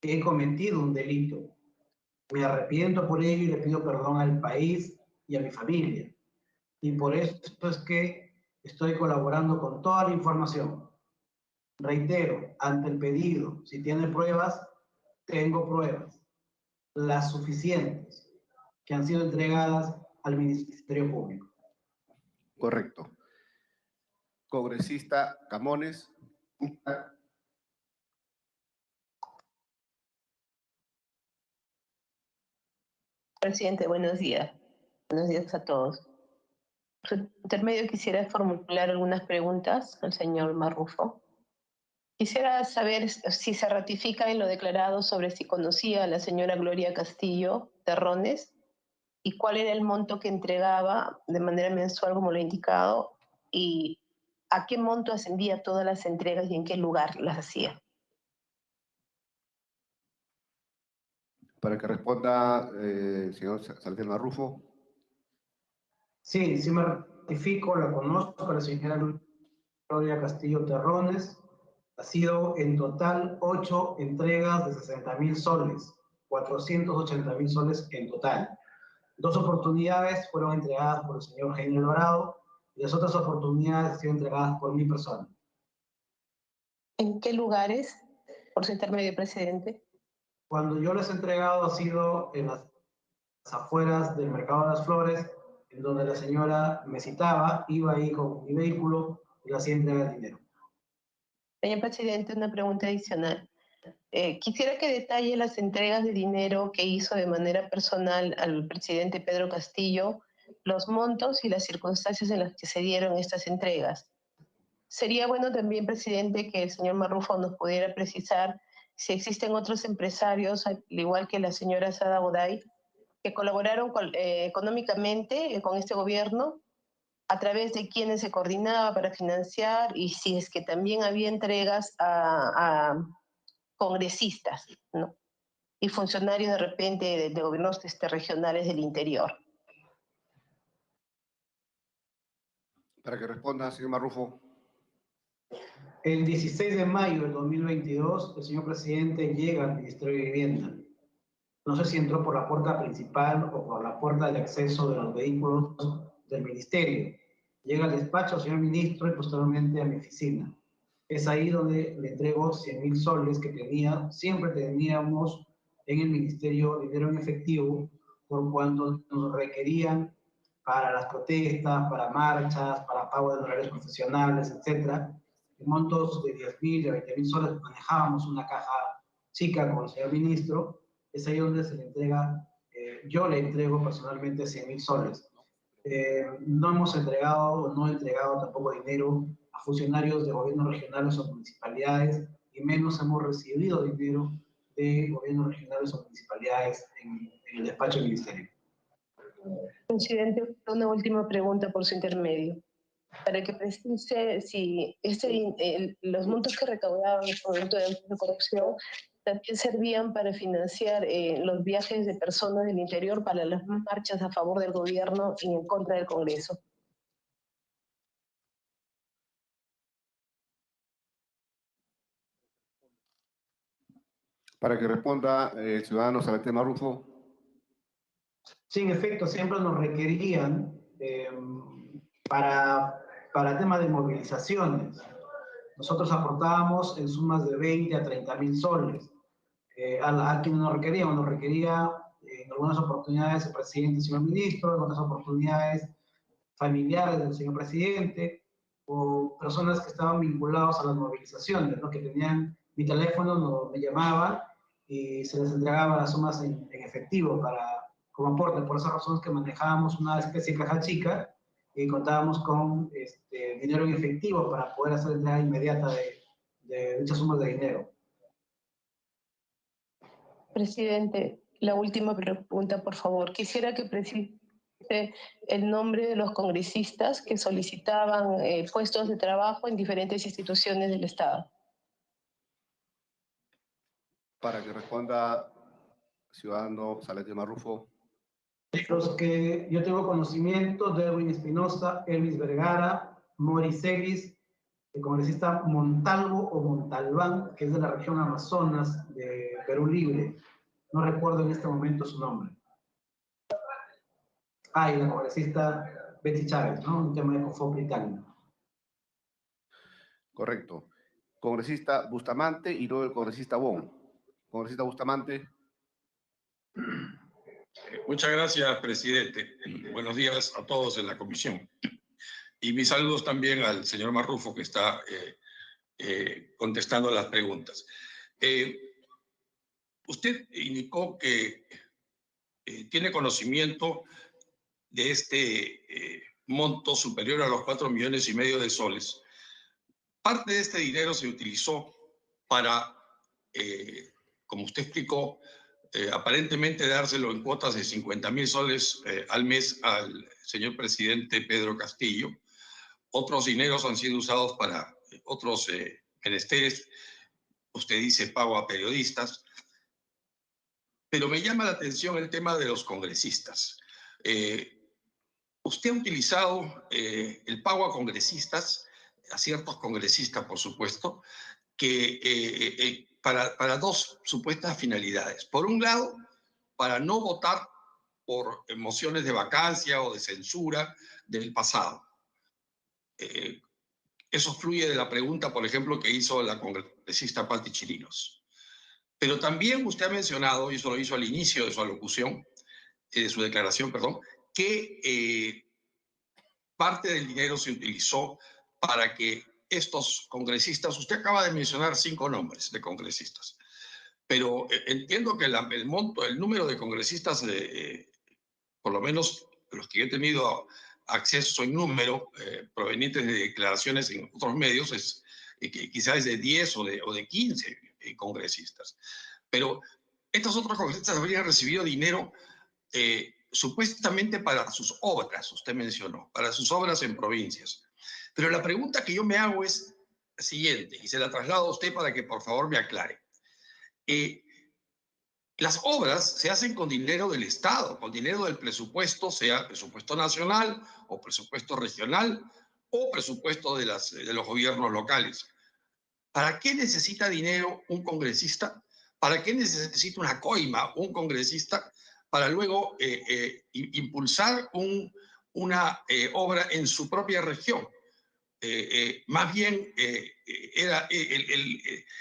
que he cometido un delito. Me arrepiento por ello y le pido perdón al país y a mi familia. Y por eso es que estoy colaborando con toda la información. Reitero, ante el pedido, si tiene pruebas, tengo pruebas, las suficientes, que han sido entregadas al Ministerio Público. Correcto. Congresista Camones. Presidente, buenos días. Buenos días a todos. Por su intermedio quisiera formular algunas preguntas al señor Marrufo. Quisiera saber si se ratifica en lo declarado sobre si conocía a la señora Gloria Castillo Terrones y cuál era el monto que entregaba de manera mensual, como lo he indicado, y a qué monto ascendía todas las entregas y en qué lugar las hacía. Para que responda señor Saltel Marrufo. Sí, sí me ratifico, la conozco, a la señora Gloria Castillo Terrones. Ha sido en total 8 entregas de 60.000 soles, 480.000 soles en total. 2 oportunidades fueron entregadas por el señor Jaime Alvarado y las otras oportunidades han sido entregadas por mi persona. ¿En qué lugares? Por su intermedio, presidente. Cuando yo les he entregado ha sido en las afueras del Mercado de las Flores, en donde la señora me citaba, iba ahí con mi vehículo y le hacía entrega el dinero. Señor presidente, una pregunta adicional. Quisiera que detalle las entregas de dinero que hizo de manera personal al presidente Pedro Castillo, los montos y las circunstancias en las que se dieron estas entregas. Sería bueno también, presidente, que el señor Marrufo nos pudiera precisar si existen otros empresarios, al igual que la señora Sada Goday, que colaboraron económicamente con este gobierno, a través de quienes se coordinaba para financiar, y si es que también había entregas a congresistas, ¿no? Y funcionarios de repente de gobiernos regionales del interior. Para que responda, señor Marrufo. El 16 de mayo del 2022, el señor presidente llega al Ministerio de Vivienda. No sé si entró por la puerta principal o por la puerta de acceso de los vehículos del ministerio. Llega al despacho del señor ministro y posteriormente a mi oficina. Es ahí donde le entrego 100.000 soles que tenía, siempre teníamos en el ministerio dinero en efectivo por cuando nos requerían para las protestas, para marchas, para pago de honorarios profesionales, etc. En montos de 10.000, de 20.000 soles manejábamos una caja chica con el señor ministro. Es ahí donde se le entrega, yo le entrego personalmente 100.000 soles. No hemos entregado o no he entregado tampoco dinero a funcionarios de gobiernos regionales o municipalidades, y menos hemos recibido dinero de gobiernos regionales o municipalidades en el despacho del ministerio. Presidente, una última pregunta por su intermedio. Para que precise si los montos que recaudaban por el de corrupción también servían para financiar los viajes de personas del interior para las marchas a favor del gobierno y en contra del Congreso. Para que responda el ciudadano Saltel Marrufo. Sí, en efecto, siempre nos requerían para temas de movilizaciones. Nosotros aportábamos en sumas de 20 a 30.000 soles. A quienes nos requería en algunas oportunidades el presidente y el señor ministro, en otras oportunidades familiares del señor presidente, o personas que estaban vinculados a las movilizaciones, ¿no? Que tenían mi teléfono, no, me llamaba y se les entregaba las sumas en efectivo como aporte. Por esas razones que manejábamos una especie de caja chica y contábamos con dinero en efectivo para poder hacer entrega inmediata de dichas sumas de dinero. Presidente, la última pregunta, por favor. Quisiera que precise el nombre de los congresistas que solicitaban puestos de trabajo en diferentes instituciones del Estado. Para que responda ciudadano Salatiel Marrufo. Los que yo tengo conocimiento: Derwin Espinosa, Elvis Vergara, Moris Ellis, el congresista Montalvo o Montalbán, que es de la región Amazonas de Perú Libre. No recuerdo en este momento su nombre. Y la congresista Betty Chávez, ¿no? Un tema de confort británico. Correcto. Congresista Bustamante y luego el congresista Bon. Congresista Bustamante. Muchas gracias, presidente. Buenos días a todos en la comisión. Y mis saludos también al señor Marrufo, que está contestando las preguntas. Usted indicó que tiene conocimiento de este monto superior a los 4,5 millones de soles. Parte de este dinero se utilizó para, como usted explicó, aparentemente dárselo en cuotas de 50,000 soles al mes al señor presidente Pedro Castillo. Otros dineros han sido usados para otros menesteres. Usted dice pago a periodistas. Pero me llama la atención el tema de los congresistas. Usted ha utilizado el pago a congresistas, a ciertos congresistas, por supuesto, que para dos supuestas finalidades. Por un lado, para no votar por mociones de vacancia o de censura del pasado. Eso fluye de la pregunta, por ejemplo, que hizo la congresista Patti Chirinos. Pero también usted ha mencionado, y eso lo hizo al inicio de su alocución, de su declaración, perdón, que parte del dinero se utilizó para que estos congresistas, usted acaba de mencionar 5 nombres de congresistas, pero entiendo que el número de congresistas, por lo menos los que he tenido acceso en número, provenientes de declaraciones en otros medios, es que quizás es de 10 o de 15 congresistas. Pero estos otros congresistas habrían recibido dinero supuestamente para sus obras, usted mencionó, para sus obras en provincias. Pero la pregunta que yo me hago es la siguiente, y se la traslado a usted para que por favor me aclare. Las obras se hacen con dinero del Estado, con dinero del presupuesto, sea presupuesto nacional o presupuesto regional o presupuesto de los gobiernos locales. ¿Para qué necesita dinero un congresista? ¿Para qué necesita una coima un congresista para luego impulsar una obra en su propia región? Más bien era el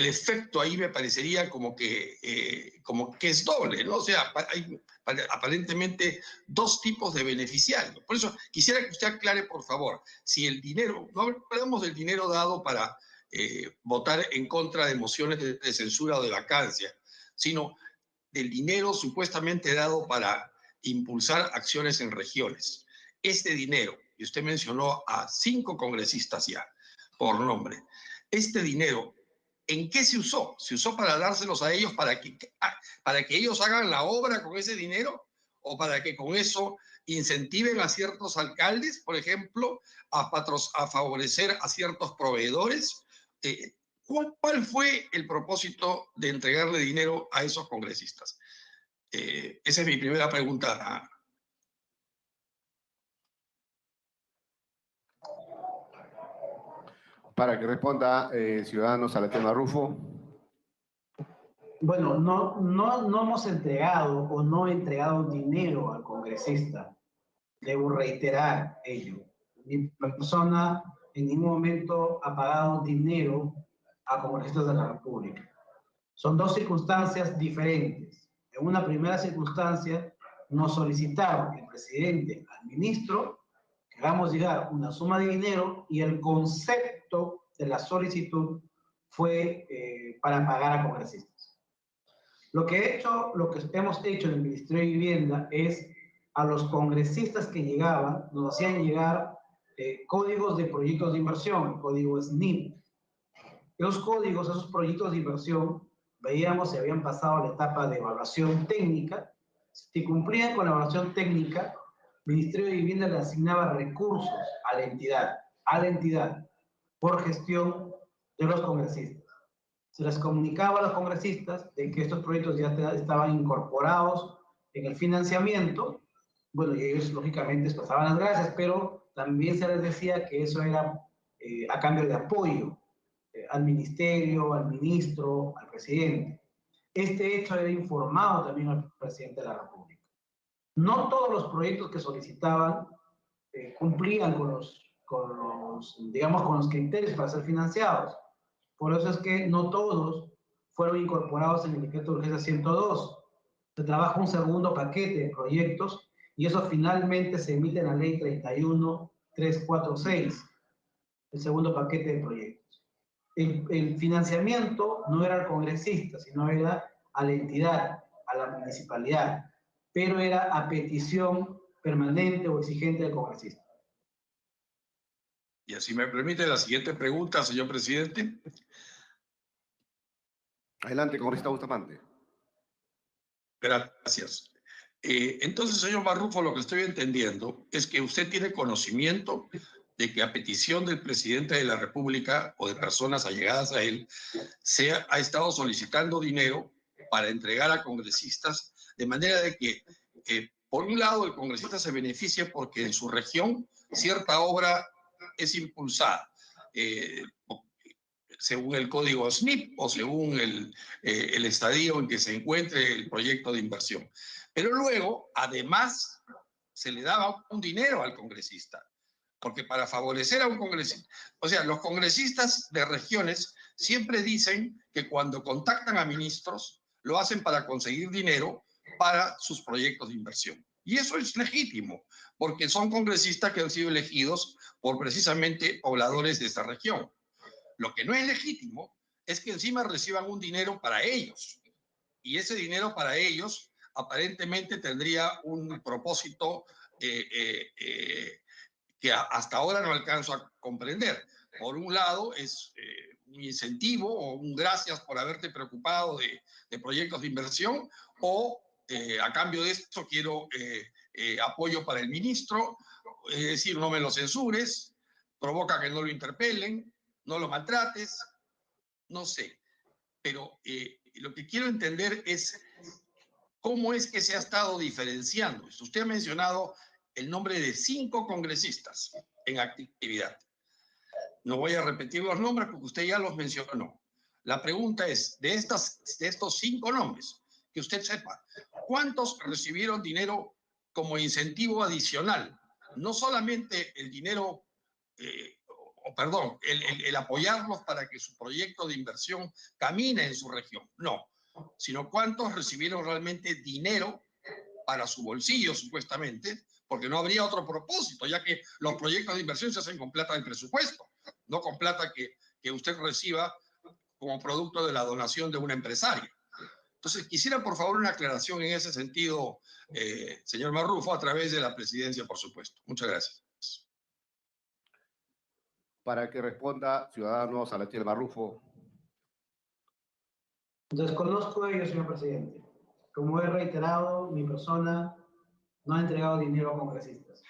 efecto ahí me parecería como que es doble, ¿no? O sea, hay aparentemente dos tipos de beneficiarios. Por eso quisiera que usted aclare, por favor, si el dinero, no hablamos del dinero dado para votar en contra de mociones de censura o de vacancia, sino del dinero supuestamente dado para impulsar acciones en regiones. Este dinero, y usted mencionó a 5 congresistas ya, por nombre, este dinero, ¿en qué se usó? ¿Se usó para dárselos a ellos para que ellos hagan la obra con ese dinero? ¿O para que con eso incentiven a ciertos alcaldes, por ejemplo, a favorecer a ciertos proveedores? ¿Cuál fue el propósito de entregarle dinero a esos congresistas? Esa es mi primera pregunta. Para que responda ciudadano Salatiel Marrufo. Bueno, no hemos entregado o no he entregado dinero al congresista. Debo reiterar ello. Mi persona en ningún momento ha pagado dinero a congresistas de la República. Son dos circunstancias diferentes. En una primera circunstancia, nos solicitaron el presidente al ministro que hagamos llegar una suma de dinero y el concepto objeto de la solicitud fue para pagar a congresistas. Lo que hemos hecho en el Ministerio de Vivienda es a los congresistas que llegaban, nos hacían llegar códigos de proyectos de inversión, el código SNIP. Esos códigos, esos proyectos de inversión, veíamos si habían pasado la etapa de evaluación técnica. Si cumplían con la evaluación técnica, el Ministerio de Vivienda le asignaba recursos a la entidad, por gestión de los congresistas. Se les comunicaba a los congresistas de que estos proyectos ya estaban incorporados en el financiamiento. Bueno, y ellos lógicamente pasaban las gracias, pero también se les decía que eso era a cambio de apoyo al ministerio, al ministro, al presidente. Este hecho era informado también al presidente de la República. No todos los proyectos que solicitaban cumplían con los criterios para ser financiados. Por eso es que no todos fueron incorporados en el decreto de urgencia 102. Se trabaja un segundo paquete de proyectos y eso finalmente se emite en la ley 31346, el segundo paquete de proyectos. El financiamiento no era al congresista, sino era a la entidad, a la municipalidad, pero era a petición permanente o exigente del congresista. Y así me permite la siguiente pregunta, señor presidente. Adelante, congresista Bustamante. Gracias. Entonces, señor Marrufo, lo que estoy entendiendo es que usted tiene conocimiento de que a petición del presidente de la República o de personas allegadas a él, ha estado solicitando dinero para entregar a congresistas, de manera de que, por un lado, el congresista se beneficie porque en su región cierta obra es impulsada, según el código SNIP o según el estadio en que se encuentre el proyecto de inversión. Pero luego, además, se le daba un dinero al congresista, porque para favorecer a un congresista, o sea, los congresistas de regiones siempre dicen que cuando contactan a ministros, lo hacen para conseguir dinero para sus proyectos de inversión. Y eso es legítimo, porque son congresistas que han sido elegidos por precisamente pobladores de esta región. Lo que no es legítimo es que encima reciban un dinero para ellos. Y ese dinero para ellos aparentemente tendría un propósito que hasta ahora no alcanzo a comprender. Por un lado, es un incentivo o un gracias por haberte preocupado de proyectos de inversión, o a cambio de esto quiero apoyo para el ministro, es decir, no me lo censures, provoca que no lo interpelen, no lo maltrates, no sé. Pero lo que quiero entender es cómo es que se ha estado diferenciando. Usted ha mencionado el nombre de 5 congresistas en actividad. No voy a repetir los nombres porque usted ya los mencionó. La pregunta es, de estos 5 nombres, que usted sepa, ¿cuántos recibieron dinero como incentivo adicional? No solamente el dinero, el apoyarlos para que su proyecto de inversión camine en su región, no, sino cuántos recibieron realmente dinero para su bolsillo, supuestamente, porque no habría otro propósito, ya que los proyectos de inversión se hacen con plata del presupuesto, no con plata que usted reciba como producto de la donación de una empresaria. Entonces, quisiera, por favor, una aclaración en ese sentido, señor Marrufo, a través de la presidencia, por supuesto. Muchas gracias. Para que responda, ciudadanos, Salatiel Marrufo. Desconozco ello, señor presidente. Como he reiterado, mi persona no ha entregado dinero a congresistas.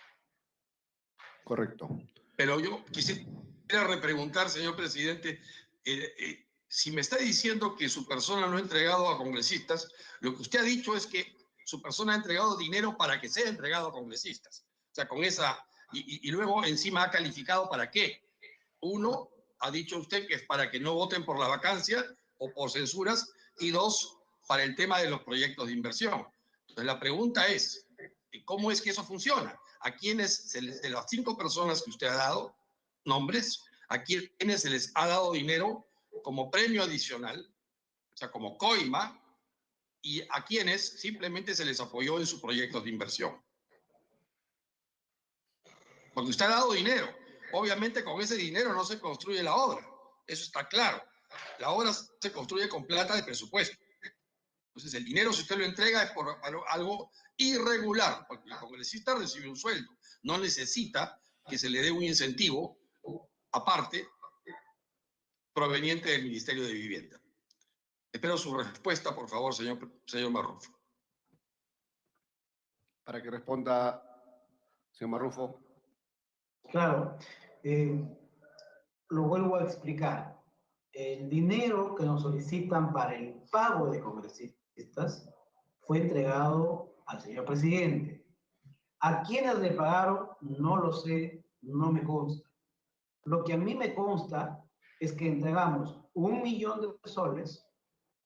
Correcto. Pero yo quisiera repreguntar, señor presidente, si me está diciendo que su persona no ha entregado a congresistas, lo que usted ha dicho es que su persona ha entregado dinero para que sea entregado a congresistas. O sea, con esa... Y luego encima ha calificado para qué. Uno, ha dicho usted que es para que no voten por la vacancia o por censuras, y 2, para el tema de los proyectos de inversión. Entonces la pregunta es, ¿cómo es que eso funciona? ¿A quiénes, de las 5 personas que usted ha dado nombres, a quiénes se les ha dado dinero como premio adicional, o sea, como coima, y a quienes simplemente se les apoyó en sus proyectos de inversión? Porque usted ha dado dinero, Obviamente con ese dinero no se construye la obra, eso está claro. La obra se construye con plata de presupuesto. Entonces el dinero, si usted lo entrega, es por algo irregular, porque el congresista recibe un sueldo, no necesita que se le dé un incentivo aparte proveniente del Ministerio de Vivienda. Espero su respuesta, por favor, señor Marrufo. Para que responda, señor Marrufo. Claro, lo vuelvo a explicar. El dinero que nos solicitan para el pago de congresistas fue entregado al señor presidente. ¿A quiénes le pagaron? No lo sé, no me consta. Lo que a mí me consta es que entregamos 1 millón de soles,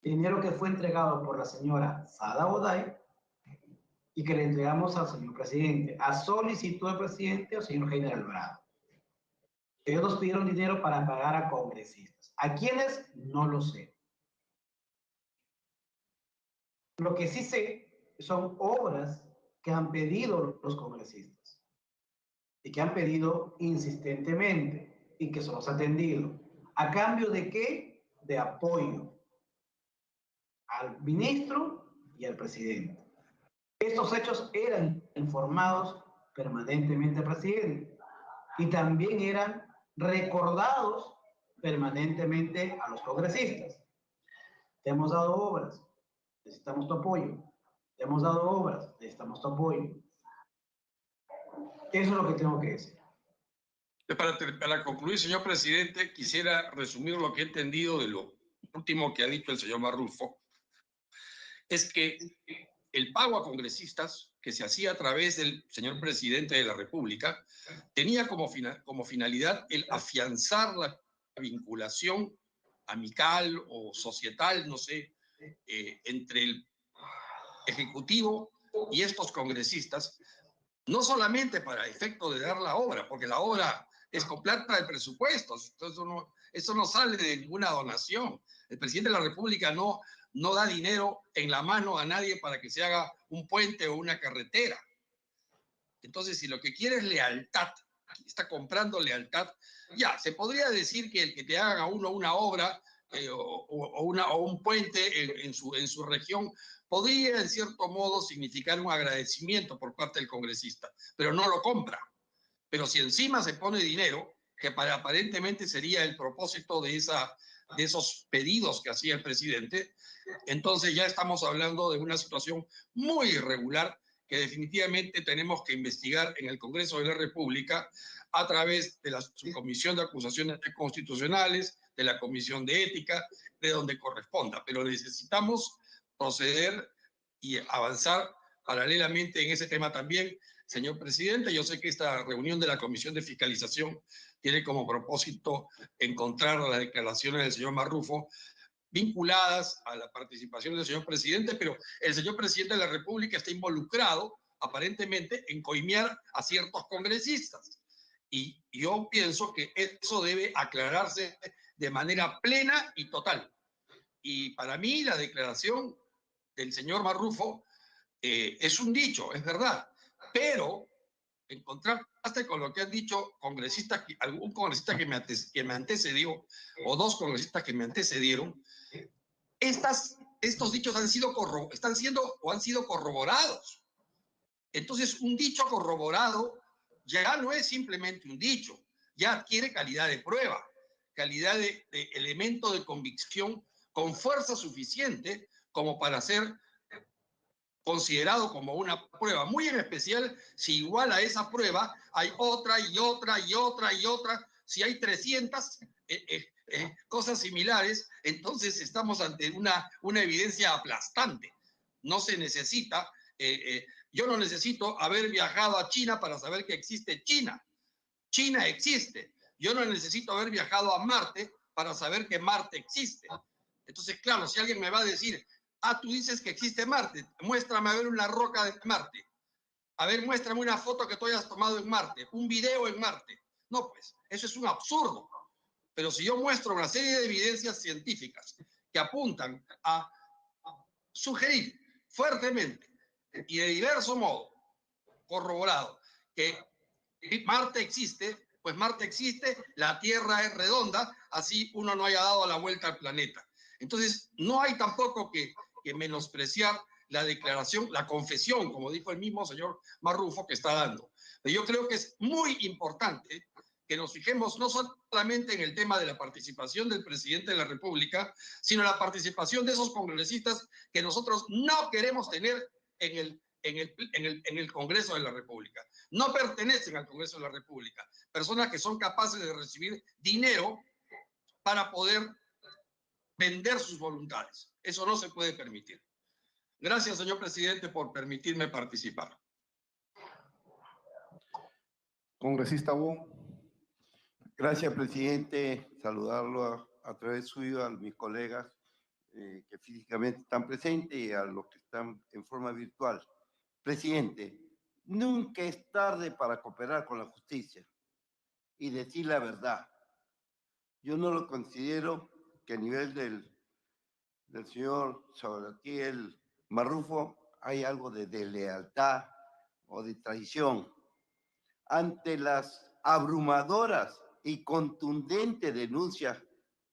dinero que fue entregado por la señora Sada Goday, y que le entregamos al señor presidente, a solicitud del presidente o señor Heiner Alvarado. Ellos nos pidieron dinero para pagar a congresistas. ¿A quiénes? No lo sé. Lo que sí sé son obras que han pedido los congresistas y que han pedido insistentemente y que se los ha atendido. ¿A cambio de qué? De apoyo al ministro y al presidente. Estos hechos eran informados permanentemente al presidente y también eran recordados permanentemente a los congresistas. Te hemos dado obras, necesitamos tu apoyo. Te hemos dado obras, necesitamos tu apoyo. Eso es lo que tengo que decir. Para concluir, señor presidente, quisiera resumir lo que he entendido de lo último que ha dicho el señor Marrufo. Es que el pago a congresistas que se hacía a través del señor presidente de la República tenía como finalidad el afianzar la vinculación amical o societal, no sé, entre el Ejecutivo y estos congresistas, no solamente para efecto de dar la obra, porque la obra es con plata de presupuestos, entonces eso no sale de ninguna donación. El presidente de la República no da dinero en la mano a nadie para que se haga un puente o una carretera. Entonces, si lo que quiere es lealtad, está comprando lealtad, ya, se podría decir que el que te hagan a uno una obra o un puente en su región podría, en cierto modo, significar un agradecimiento por parte del congresista, pero no lo compra. Pero si encima se pone dinero, que aparentemente sería el propósito de esos pedidos que hacía el presidente, entonces ya estamos hablando de una situación muy irregular que definitivamente tenemos que investigar en el Congreso de la República a través de la Subcomisión de Acusaciones Constitucionales, de la Comisión de Ética, de donde corresponda. Pero necesitamos proceder y avanzar paralelamente en ese tema también. Señor presidente, yo sé que esta reunión de la Comisión de Fiscalización tiene como propósito encontrar las declaraciones del señor Marrufo vinculadas a la participación del señor presidente, pero el señor presidente de la República está involucrado, aparentemente, en coimear a ciertos congresistas. Y yo pienso que eso debe aclararse de manera plena y total. Y para mí la declaración del señor Marrufo es un dicho, es verdad, pero en contraste con lo que han dicho congresistas, algún congresista que me antecedió, o dos congresistas que me antecedieron, estos dichos han sido corroborados. Entonces, un dicho corroborado ya no es simplemente un dicho, ya adquiere calidad de prueba, calidad de elemento de convicción con fuerza suficiente como para ser considerado como una prueba, muy en especial si igual a esa prueba hay otra y otra y otra y otra, si hay 300 cosas similares, entonces estamos ante una evidencia aplastante. No se necesita, yo no necesito haber viajado a China para saber que existe China. China existe. Yo no necesito haber viajado a Marte para saber que Marte existe. Entonces, claro, si alguien me va a decir, tú dices que existe Marte, muéstrame a ver una roca de Marte. A ver, muéstrame una foto que tú hayas tomado en Marte, un video en Marte. No, pues, eso es un absurdo. Pero si yo muestro una serie de evidencias científicas que apuntan a sugerir fuertemente y de diverso modo corroborado que Marte existe, pues Marte existe, la Tierra es redonda, así uno no haya dado la vuelta al planeta. Entonces, no hay tampoco que menospreciar la declaración, la confesión, como dijo el mismo señor Marrufo, que está dando. Pero yo creo que es muy importante que nos fijemos no solamente en el tema de la participación del presidente de la República, sino la participación de esos congresistas que nosotros no queremos tener en el Congreso de la República. No pertenecen al Congreso de la República. Personas que son capaces de recibir dinero para poder vender sus voluntades. Eso no se puede permitir. Gracias, señor presidente, por permitirme participar. Congresista Wong. Gracias, presidente. Saludarlo a través suyo a mis colegas que físicamente están presentes y a los que están en forma virtual. Presidente, nunca es tarde para cooperar con la justicia y decir la verdad. Yo no lo considero que a nivel del señor Salatiel Marrufo hay algo de deslealtad o de traición. Ante las abrumadoras y contundentes denuncias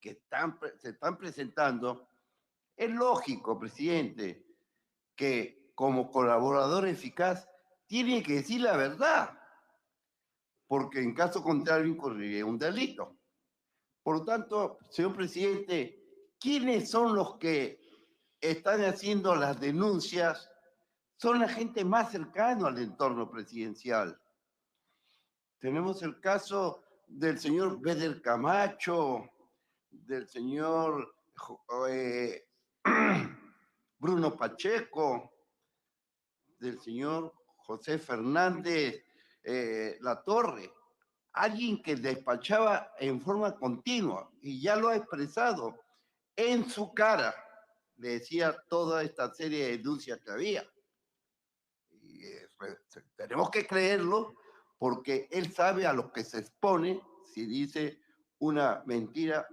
que se están presentando, es lógico, presidente, que como colaborador eficaz tiene que decir la verdad, porque en caso contrario incurriría un delito. Por lo tanto, señor presidente, ¿quiénes son los que están haciendo las denuncias? Son la gente más cercana al entorno presidencial. Tenemos el caso del señor Beder Camacho, del señor Bruno Pacheco, del señor José Fernández Latorre, alguien que despachaba en forma continua y ya lo ha expresado en su cara, le decía toda esta serie de denuncias que había. Y, tenemos que creerlo porque él sabe a lo que se expone si dice una mentira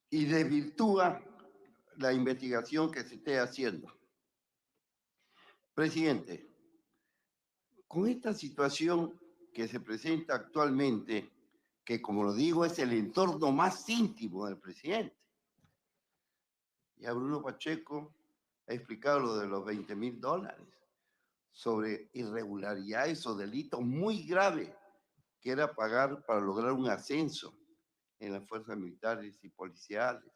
y desvirtúa la investigación que se esté haciendo. Presidente, con esta situación que se presenta actualmente, que como lo digo es el entorno más íntimo del presidente, ya Bruno Pacheco ha explicado lo de los $20,000 sobre irregularidades o delitos muy graves que era pagar para lograr un ascenso en las fuerzas militares y policiales.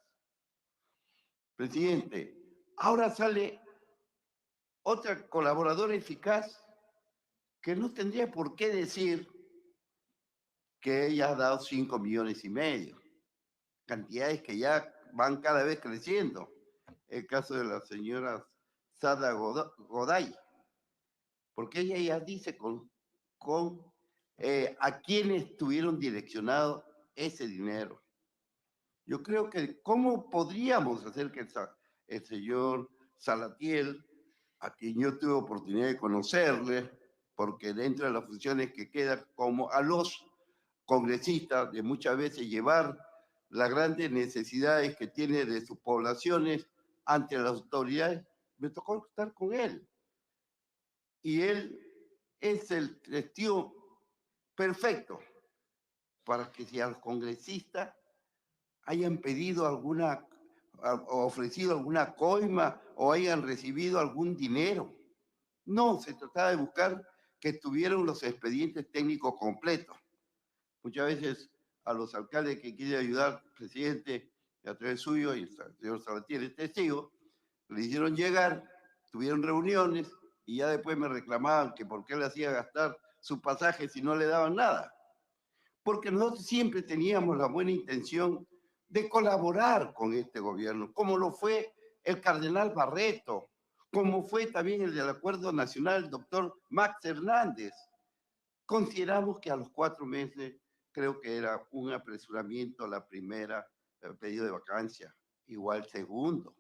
Presidente, ahora sale otra colaboradora eficaz que no tendría por qué decir que ella ha dado 5,5 millones, cantidades que ya van cada vez creciendo. El caso de la señora Sada Goday, porque ella ya dice a quienes tuvieron direccionado ese dinero. Yo creo que cómo podríamos hacer que el señor Salatiel, a quien yo tuve oportunidad de conocerle, porque dentro de las funciones que queda como a los congresistas de muchas veces llevar las grandes necesidades que tiene de sus poblaciones ante las autoridades, me tocó estar con él. Y él es el testigo perfecto para que si a los congresistas hayan pedido o ofrecido alguna coima o hayan recibido algún dinero. No, se trataba de buscar que tuvieran los expedientes técnicos completos. Muchas veces a los alcaldes que quieren ayudar, presidente, a través suyo, y el señor Salatiel es testigo, le hicieron llegar, tuvieron reuniones, y ya después me reclamaban que por qué le hacía gastar su pasaje si no le daban nada. Porque nosotros siempre teníamos la buena intención de colaborar con este gobierno, como lo fue el cardenal Barreto, como fue también el del Acuerdo Nacional, el doctor Max Hernández. Consideramos que a los 4 meses, creo que era un apresuramiento la primera pedido de vacancia, igual segundo.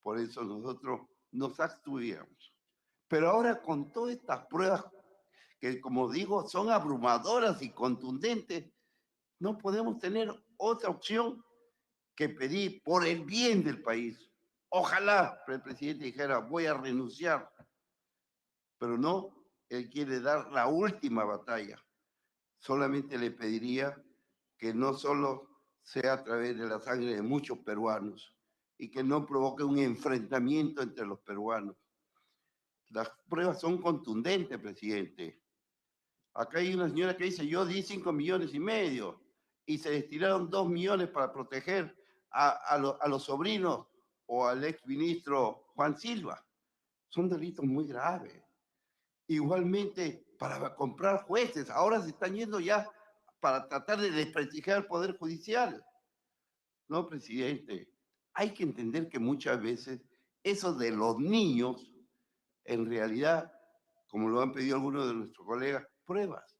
Por eso nosotros nos abstuvimos. Pero ahora con todas estas pruebas que, como digo, son abrumadoras y contundentes, no podemos tener otra opción que pedir por el bien del país. Ojalá el presidente dijera, voy a renunciar, pero no, él quiere dar la última batalla. solamente le pediría que no solo sea a través de la sangre de muchos peruanos y que no provoque un enfrentamiento entre los peruanos. Las pruebas son contundentes, presidente. Acá hay una señora que dice, yo di 5,5 millones y se destinaron 2 millones para proteger a los sobrinos o al exministro Juan Silva. Son delitos muy graves. Igualmente, para comprar jueces, ahora se están yendo ya para tratar de desprestigiar el Poder Judicial. No, presidente, hay que entender que muchas veces eso de los niños, en realidad, como lo han pedido algunos de nuestros colegas, pruebas.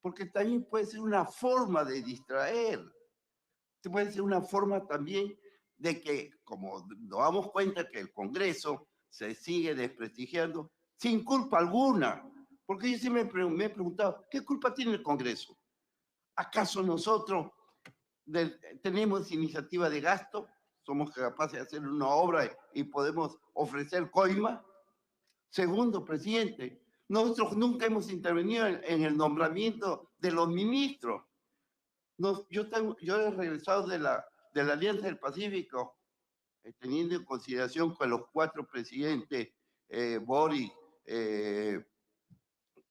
Porque también puede ser una forma de distraer. Puede ser una forma también de que, como nos damos cuenta que el Congreso se sigue desprestigiando sin culpa alguna. Porque yo siempre me he preguntado, ¿qué culpa tiene el Congreso? ¿Acaso nosotros tenemos iniciativa de gasto? ¿Somos capaces de hacer una obra y podemos ofrecer coima? Segundo, presidente, nosotros nunca hemos intervenido en el nombramiento de los ministros. Yo he regresado de la Alianza del Pacífico, teniendo en consideración con los 4 presidentes, Boric,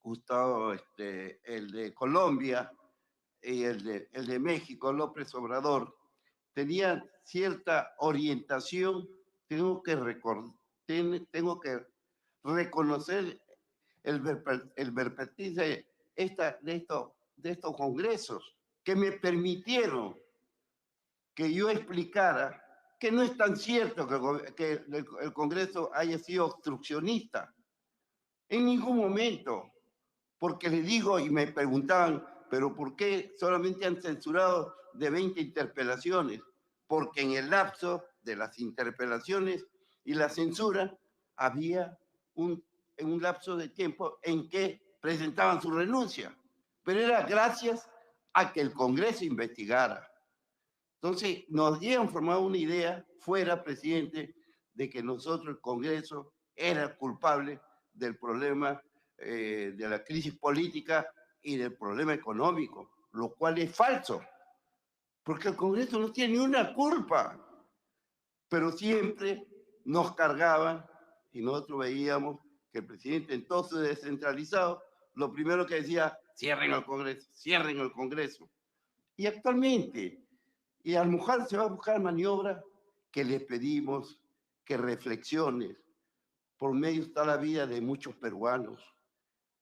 Gustavo, el de Colombia y el de México, López Obrador, tenían cierta orientación. Tengo que reconocer el verpetis de estos congresos que me permitieron que yo explicara que no es tan cierto que el Congreso haya sido obstruccionista. En ningún momento. Porque le digo, y me preguntaban, ¿pero por qué solamente han censurado de 20 interpelaciones? Porque en el lapso de las interpelaciones y la censura había un lapso de tiempo en que presentaban su renuncia. Pero era gracias a que el Congreso investigara. Entonces, nos habían formado una idea fuera, presidente, de que nosotros, el Congreso, era el culpable del problema de la crisis política y del problema económico, lo cual es falso, porque el Congreso no tiene ni una culpa, pero siempre nos cargaban y nosotros veíamos que el presidente, en todo su descentralizado, lo primero que decía, cierren el Congreso, cierren el Congreso. Y actualmente, y a lo mejor se va a buscar maniobra que les pedimos que reflexiones. Por medio está la vida de muchos peruanos.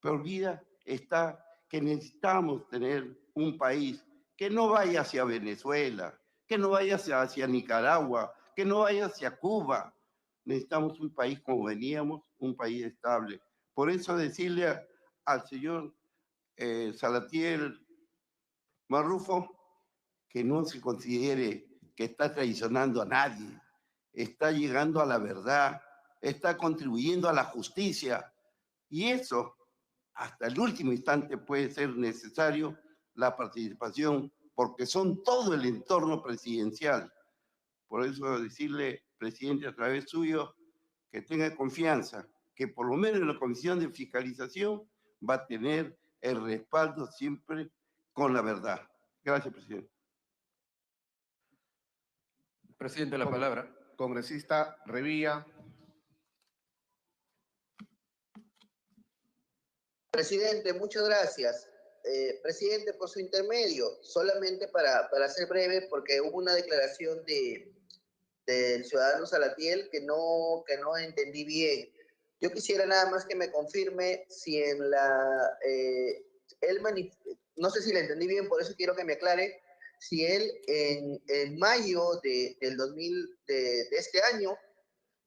Pero vida está que necesitamos tener un país que no vaya hacia Venezuela, que no vaya hacia Nicaragua, que no vaya hacia Cuba. Necesitamos un país como veníamos, un país estable. Por eso decirle al señor Salatiel Marrufo que no se considere que está traicionando a nadie, está llegando a la verdad, está contribuyendo a la justicia, y eso hasta el último instante puede ser necesario la participación, porque son todo el entorno presidencial. Por eso decirle, presidente, a través suyo, que tenga confianza, que por lo menos en la Comisión de Fiscalización va a tener el respaldo siempre con la verdad. Gracias, presidente. Presidente, la palabra. Congresista Revilla. Presidente, muchas gracias. Presidente, por su intermedio, solamente para ser breve, porque hubo una declaración del ciudadano Salatiel que no entendí bien. Yo quisiera nada más que me confirme si en la... no sé si le entendí bien, por eso quiero que me aclare, si él en mayo de este año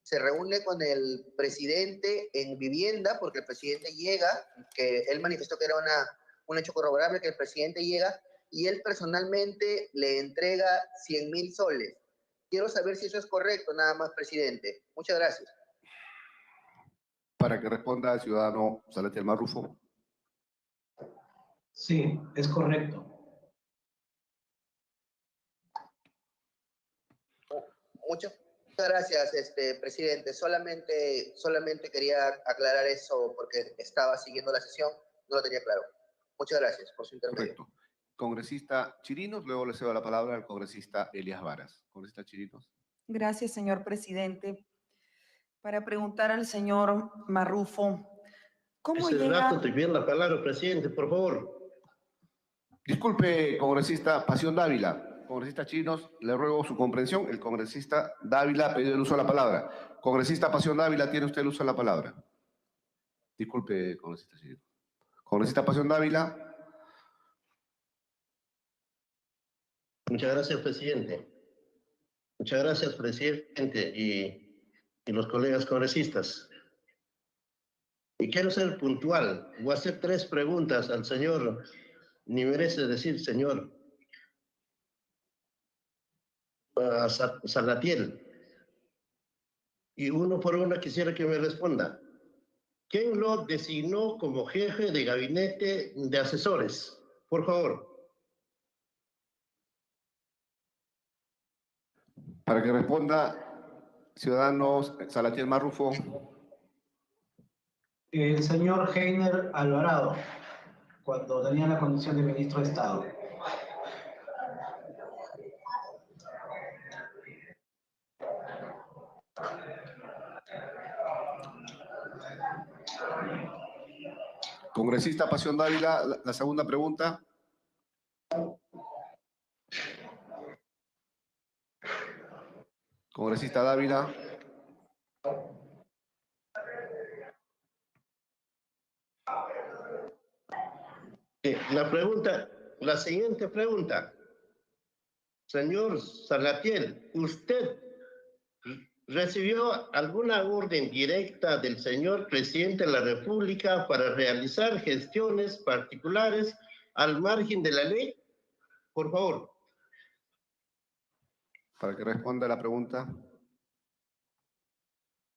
se reúne con el presidente en vivienda, porque el presidente llega, que él manifestó que era un hecho corroborable, que el presidente llega y él personalmente le entrega 100,000 soles. Quiero saber si eso es correcto, nada más, presidente. Muchas gracias. Para que responda el ciudadano Salatiel Marrufo. Sí, es correcto. Muchas gracias, presidente. Solamente quería aclarar eso porque estaba siguiendo la sesión, no lo tenía claro. Muchas gracias por su intermedio. Correcto. Congresista Chirinos, luego le cedo la palabra al congresista Elías Varas. Congresista Chirinos. Gracias, señor presidente. Para preguntar al señor Marrufo, ¿cómo Ese llega? rato te piden la palabra, presidente, por favor. Disculpe, congresista Pasión Dávila. Congresista Chirinos, le ruego su comprensión. El congresista Dávila ha pedido el uso de la palabra. Congresista Pasión Dávila, tiene usted el uso de la palabra. Disculpe, congresista Chirinos. Congresista Pasión Dávila. Muchas gracias, presidente. Muchas gracias, presidente, y los colegas congresistas. Y quiero ser puntual. Voy a hacer 3 preguntas al señor, ni merece decir señor, Salatiel. Y uno por uno quisiera que me responda. ¿Quién lo designó como jefe de gabinete de asesores? Por favor. Para que responda, ciudadanos Salatiel Marrufo. El señor Heiner Alvarado, cuando tenía la condición de ministro de Estado. Congresista Pasión Dávila, la segunda pregunta. Congresista Dávila. La siguiente pregunta. Señor Salatiel, ¿usted recibió alguna orden directa del señor presidente de la República para realizar gestiones particulares al margen de la ley? Por favor. Para que responda la pregunta.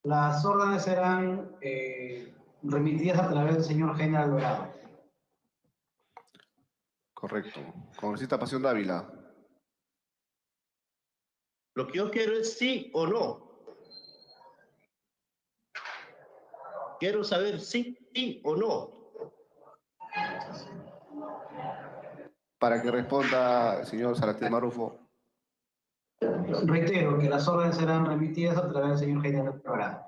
Las órdenes serán remitidas a través del señor Heiner Alvarado. Correcto. Congresista Pasión Dávila. Lo que yo quiero es sí o no. Quiero saber sí o no. Para que responda el señor Salatiel Marrufo. Reitero que las órdenes serán remitidas a través del señor Heiner Alvarado.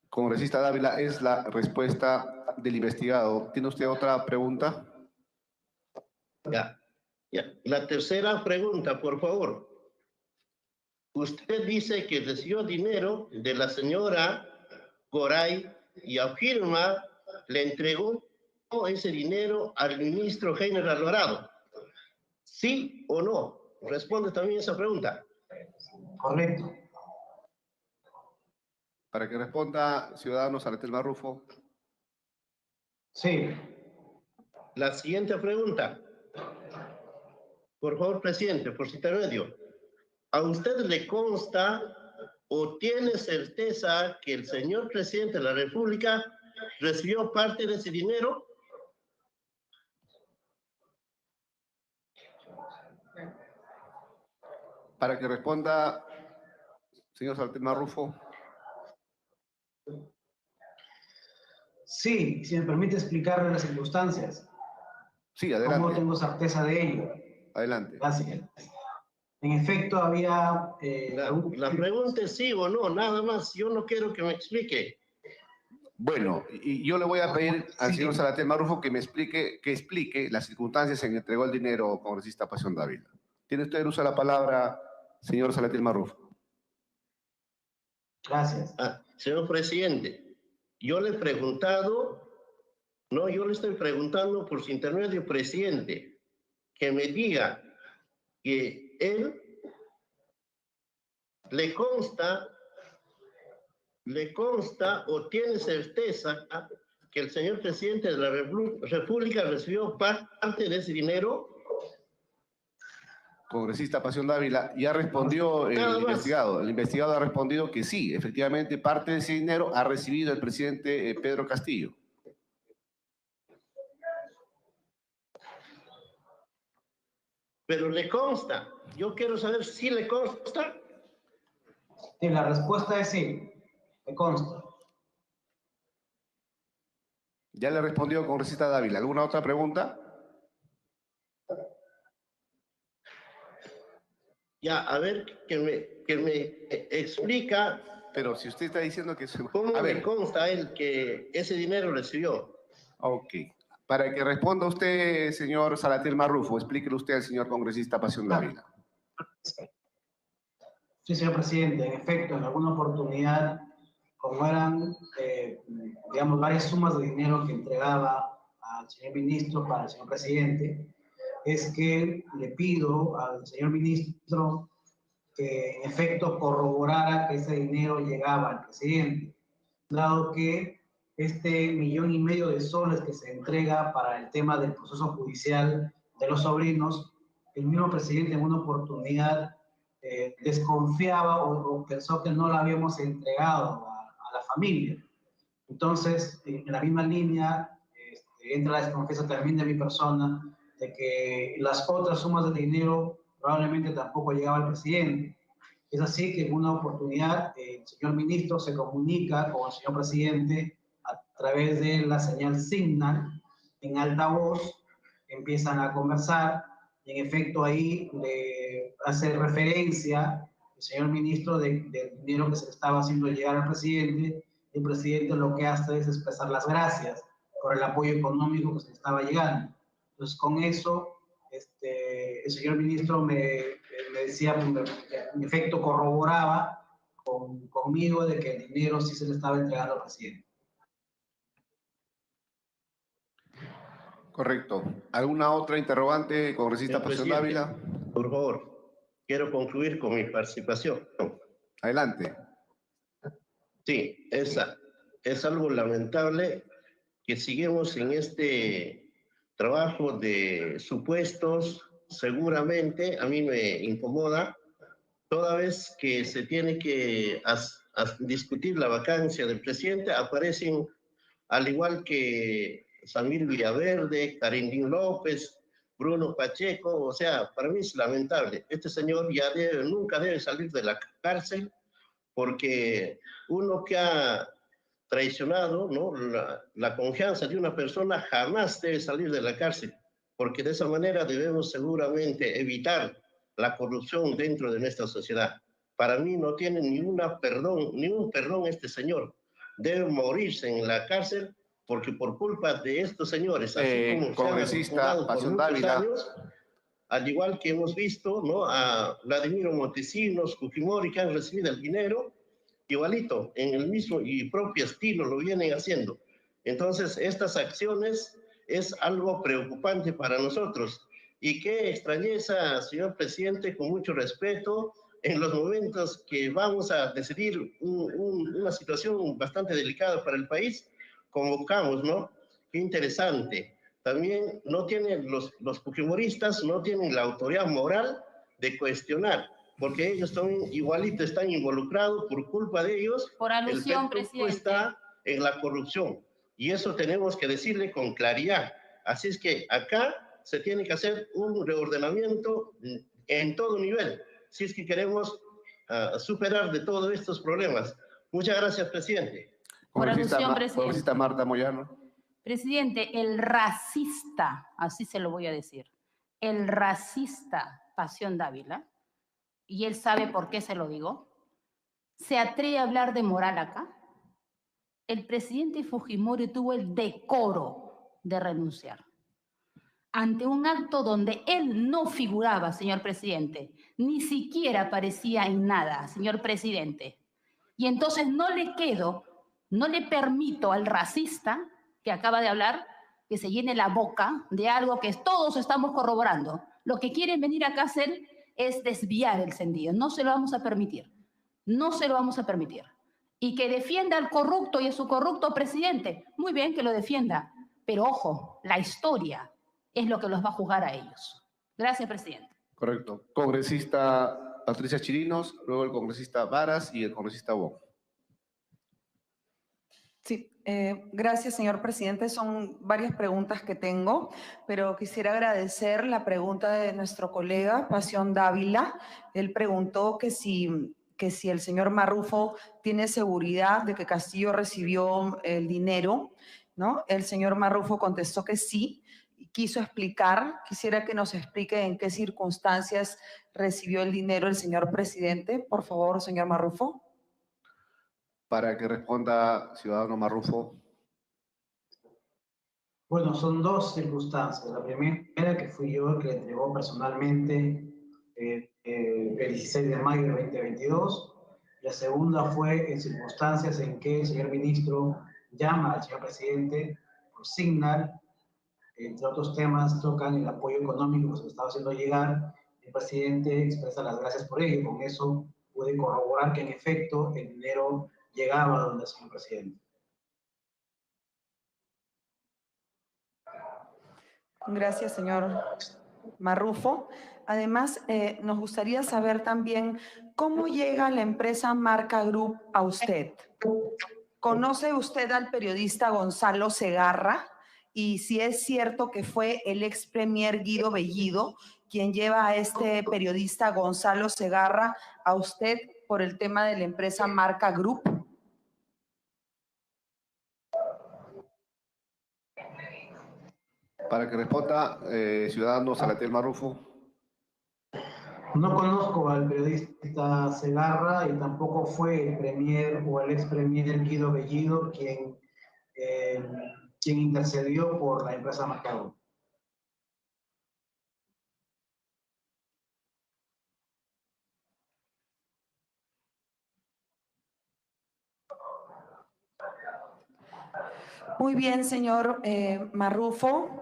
Congresista Dávila, es la respuesta del investigado. ¿Tiene usted otra pregunta? Ya. La tercera pregunta, por favor. Usted dice que recibió dinero de la señora Goray y afirma le entregó ese dinero al ministro Heiner Alvarado. ¿Sí o no? Responde también esa pregunta. Correcto. Para que responda, ciudadano Salatiel Marrufo. Sí. La siguiente pregunta. Por favor, presidente, por su intermedio. ¿A usted le consta o tiene certeza que el señor presidente de la República recibió parte de ese dinero? Para que responda, señor Salatiel Marrufo. Sí, si me permite explicarle las circunstancias. Sí, adelante. ¿Cómo tengo certeza de ello? Adelante. Gracias. En efecto, había... La pregunta es sí o no, nada más. Yo no quiero que me explique. Bueno, y yo le voy a pedir al señor Salatiel Marrufo que explique las circunstancias en que entregó el dinero congresista Pasión Dávila. ¿Tiene usted el uso de la palabra, señor Salatiel Marrufo? Gracias. Señor presidente, yo le he preguntado, no, yo le estoy preguntando por su intermedio, presidente, que me diga que él le consta o tiene certeza que el señor presidente de la República recibió parte de ese dinero. Congresista Pasión Dávila, ya respondió el investigado. El investigado ha respondido que sí, efectivamente, parte de ese dinero ha recibido el presidente Pedro Castillo. Pero le consta. Yo quiero saber si le consta. Sí, la respuesta es sí. Me consta. Ya le respondió congresista Dávila. ¿Alguna otra pregunta? Ya, a ver, que me explica. Pero si usted está diciendo que... ¿Cómo le consta a él que ese dinero recibió? Ok. Para que responda usted, señor Salatiel Marrufo, explíquele usted al señor congresista Pasión Dávila. Sí, señor presidente. En efecto, en alguna oportunidad, como eran, digamos, varias sumas de dinero que entregaba al señor ministro para el señor presidente, es que le pido al señor ministro que en efecto corroborara que ese dinero llegaba al presidente, dado que este 1,5 millones de soles que se entrega para el tema del proceso judicial de los sobrinos, el mismo presidente en una oportunidad desconfiaba o pensó que no lo habíamos entregado a la familia. Entonces, en la misma línea, entra la desconfianza también de mi persona de que las otras sumas de dinero probablemente tampoco llegaba al presidente. Es así que en una oportunidad el señor ministro se comunica con el señor presidente a través de la señal Signal en altavoz, empiezan a conversar y en efecto ahí le hace referencia el señor ministro del dinero que se le estaba haciendo llegar al presidente. El presidente lo que hace es expresar las gracias por el apoyo económico que se le estaba llegando. Entonces, con eso, el señor ministro me decía, en efecto, corroboraba conmigo de que el dinero sí se le estaba entregando al presidente. Correcto. ¿Alguna otra interrogante, congresista Pasión Dávila? Por favor, quiero concluir con mi participación. Adelante. Sí, es algo lamentable que sigamos en este trabajo de supuestos. Seguramente a mí me incomoda toda vez que se tiene que discutir la vacancia del presidente, aparecen, al igual que Samir Villaverde, Carindín López, Bruno Pacheco. O sea, para mí es lamentable. Este señor ya nunca debe salir de la cárcel, porque uno que ha traicionado, ¿no?, la confianza de una persona jamás debe salir de la cárcel, porque de esa manera debemos seguramente evitar la corrupción dentro de nuestra sociedad. Para mí no tiene ningún perdón este señor. Debe morirse en la cárcel, porque por culpa de estos señores, así como congresista Pasión Dávila, años, al igual que hemos visto, ¿no?, a Vladimiro Montesinos, Fujimori, que han recibido el dinero, igualito, en el mismo y propio estilo lo vienen haciendo. Entonces, estas acciones es algo preocupante para nosotros. Y qué extrañeza, señor presidente, con mucho respeto, en los momentos que vamos a decidir una situación bastante delicada para el país, convocamos, ¿no? Qué interesante. También no tienen los fujimoristas, no tienen la autoridad moral de cuestionar, porque ellos también igualito están involucrados. Por culpa de ellos, por alusión, el presidente, está en la corrupción. Y eso tenemos que decirle con claridad. Así es que acá se tiene que hacer un reordenamiento en todo nivel, si es que queremos superar de todos estos problemas. Muchas gracias, presidente. Por alusión, presidente. Congresista Marta Moyano. Presidente, el racista, así se lo voy a decir, el racista Pasión Dávila, y él sabe por qué se lo digo, se atreve a hablar de moral acá. El presidente Fujimori tuvo el decoro de renunciar ante un acto donde él no figuraba, señor presidente, ni siquiera aparecía en nada, señor presidente. Y entonces no le permito al racista que acaba de hablar que se llene la boca de algo que todos estamos corroborando. Lo que quieren venir acá a hacer es desviar el sentido. No se lo vamos a permitir. No se lo vamos a permitir. Y que defienda al corrupto y a su corrupto presidente. Muy bien que lo defienda. Pero ojo, la historia es lo que los va a juzgar a ellos. Gracias, presidente. Correcto. Congresista Patricia Chirinos, luego el congresista Varas y el congresista Wong. Sí, gracias, señor presidente. Son varias preguntas que tengo, pero quisiera agradecer la pregunta de nuestro colega Pasión Dávila. Él preguntó que si el señor Marrufo tiene seguridad de que Castillo recibió el dinero. ¿no? El señor Marrufo contestó que sí, y quiso explicar. Quisiera que nos explique en qué circunstancias recibió el dinero el señor presidente. Por favor, señor Marrufo. Para que responda, ciudadano Marrufo. Bueno, son dos circunstancias. La primera, que fui yo el que le entregó personalmente el 16 de mayo de 2022. La segunda fue en circunstancias en que el señor ministro llama al señor presidente por Signal. Entre otros temas, tocan el apoyo económico que se le estaba haciendo llegar. El presidente expresa las gracias por ello. Con eso pude corroborar que en efecto el dinero llegaba a donde el señor presidente. Gracias, señor Marrufo. Además, nos gustaría saber también cómo llega la empresa Marca Group a usted. ¿Conoce usted al periodista Gonzalo Segarra? Y si es cierto que fue el ex premier Guido Bellido quien lleva a este periodista Gonzalo Segarra a usted por el tema de la empresa Marca Group. Para que responda, ciudadano Salatiel Marrufo. No conozco al periodista Segarra y tampoco fue el premier o el ex premier Guido Bellido quien intercedió por la empresa Marca Group. Muy bien, señor Marrufo.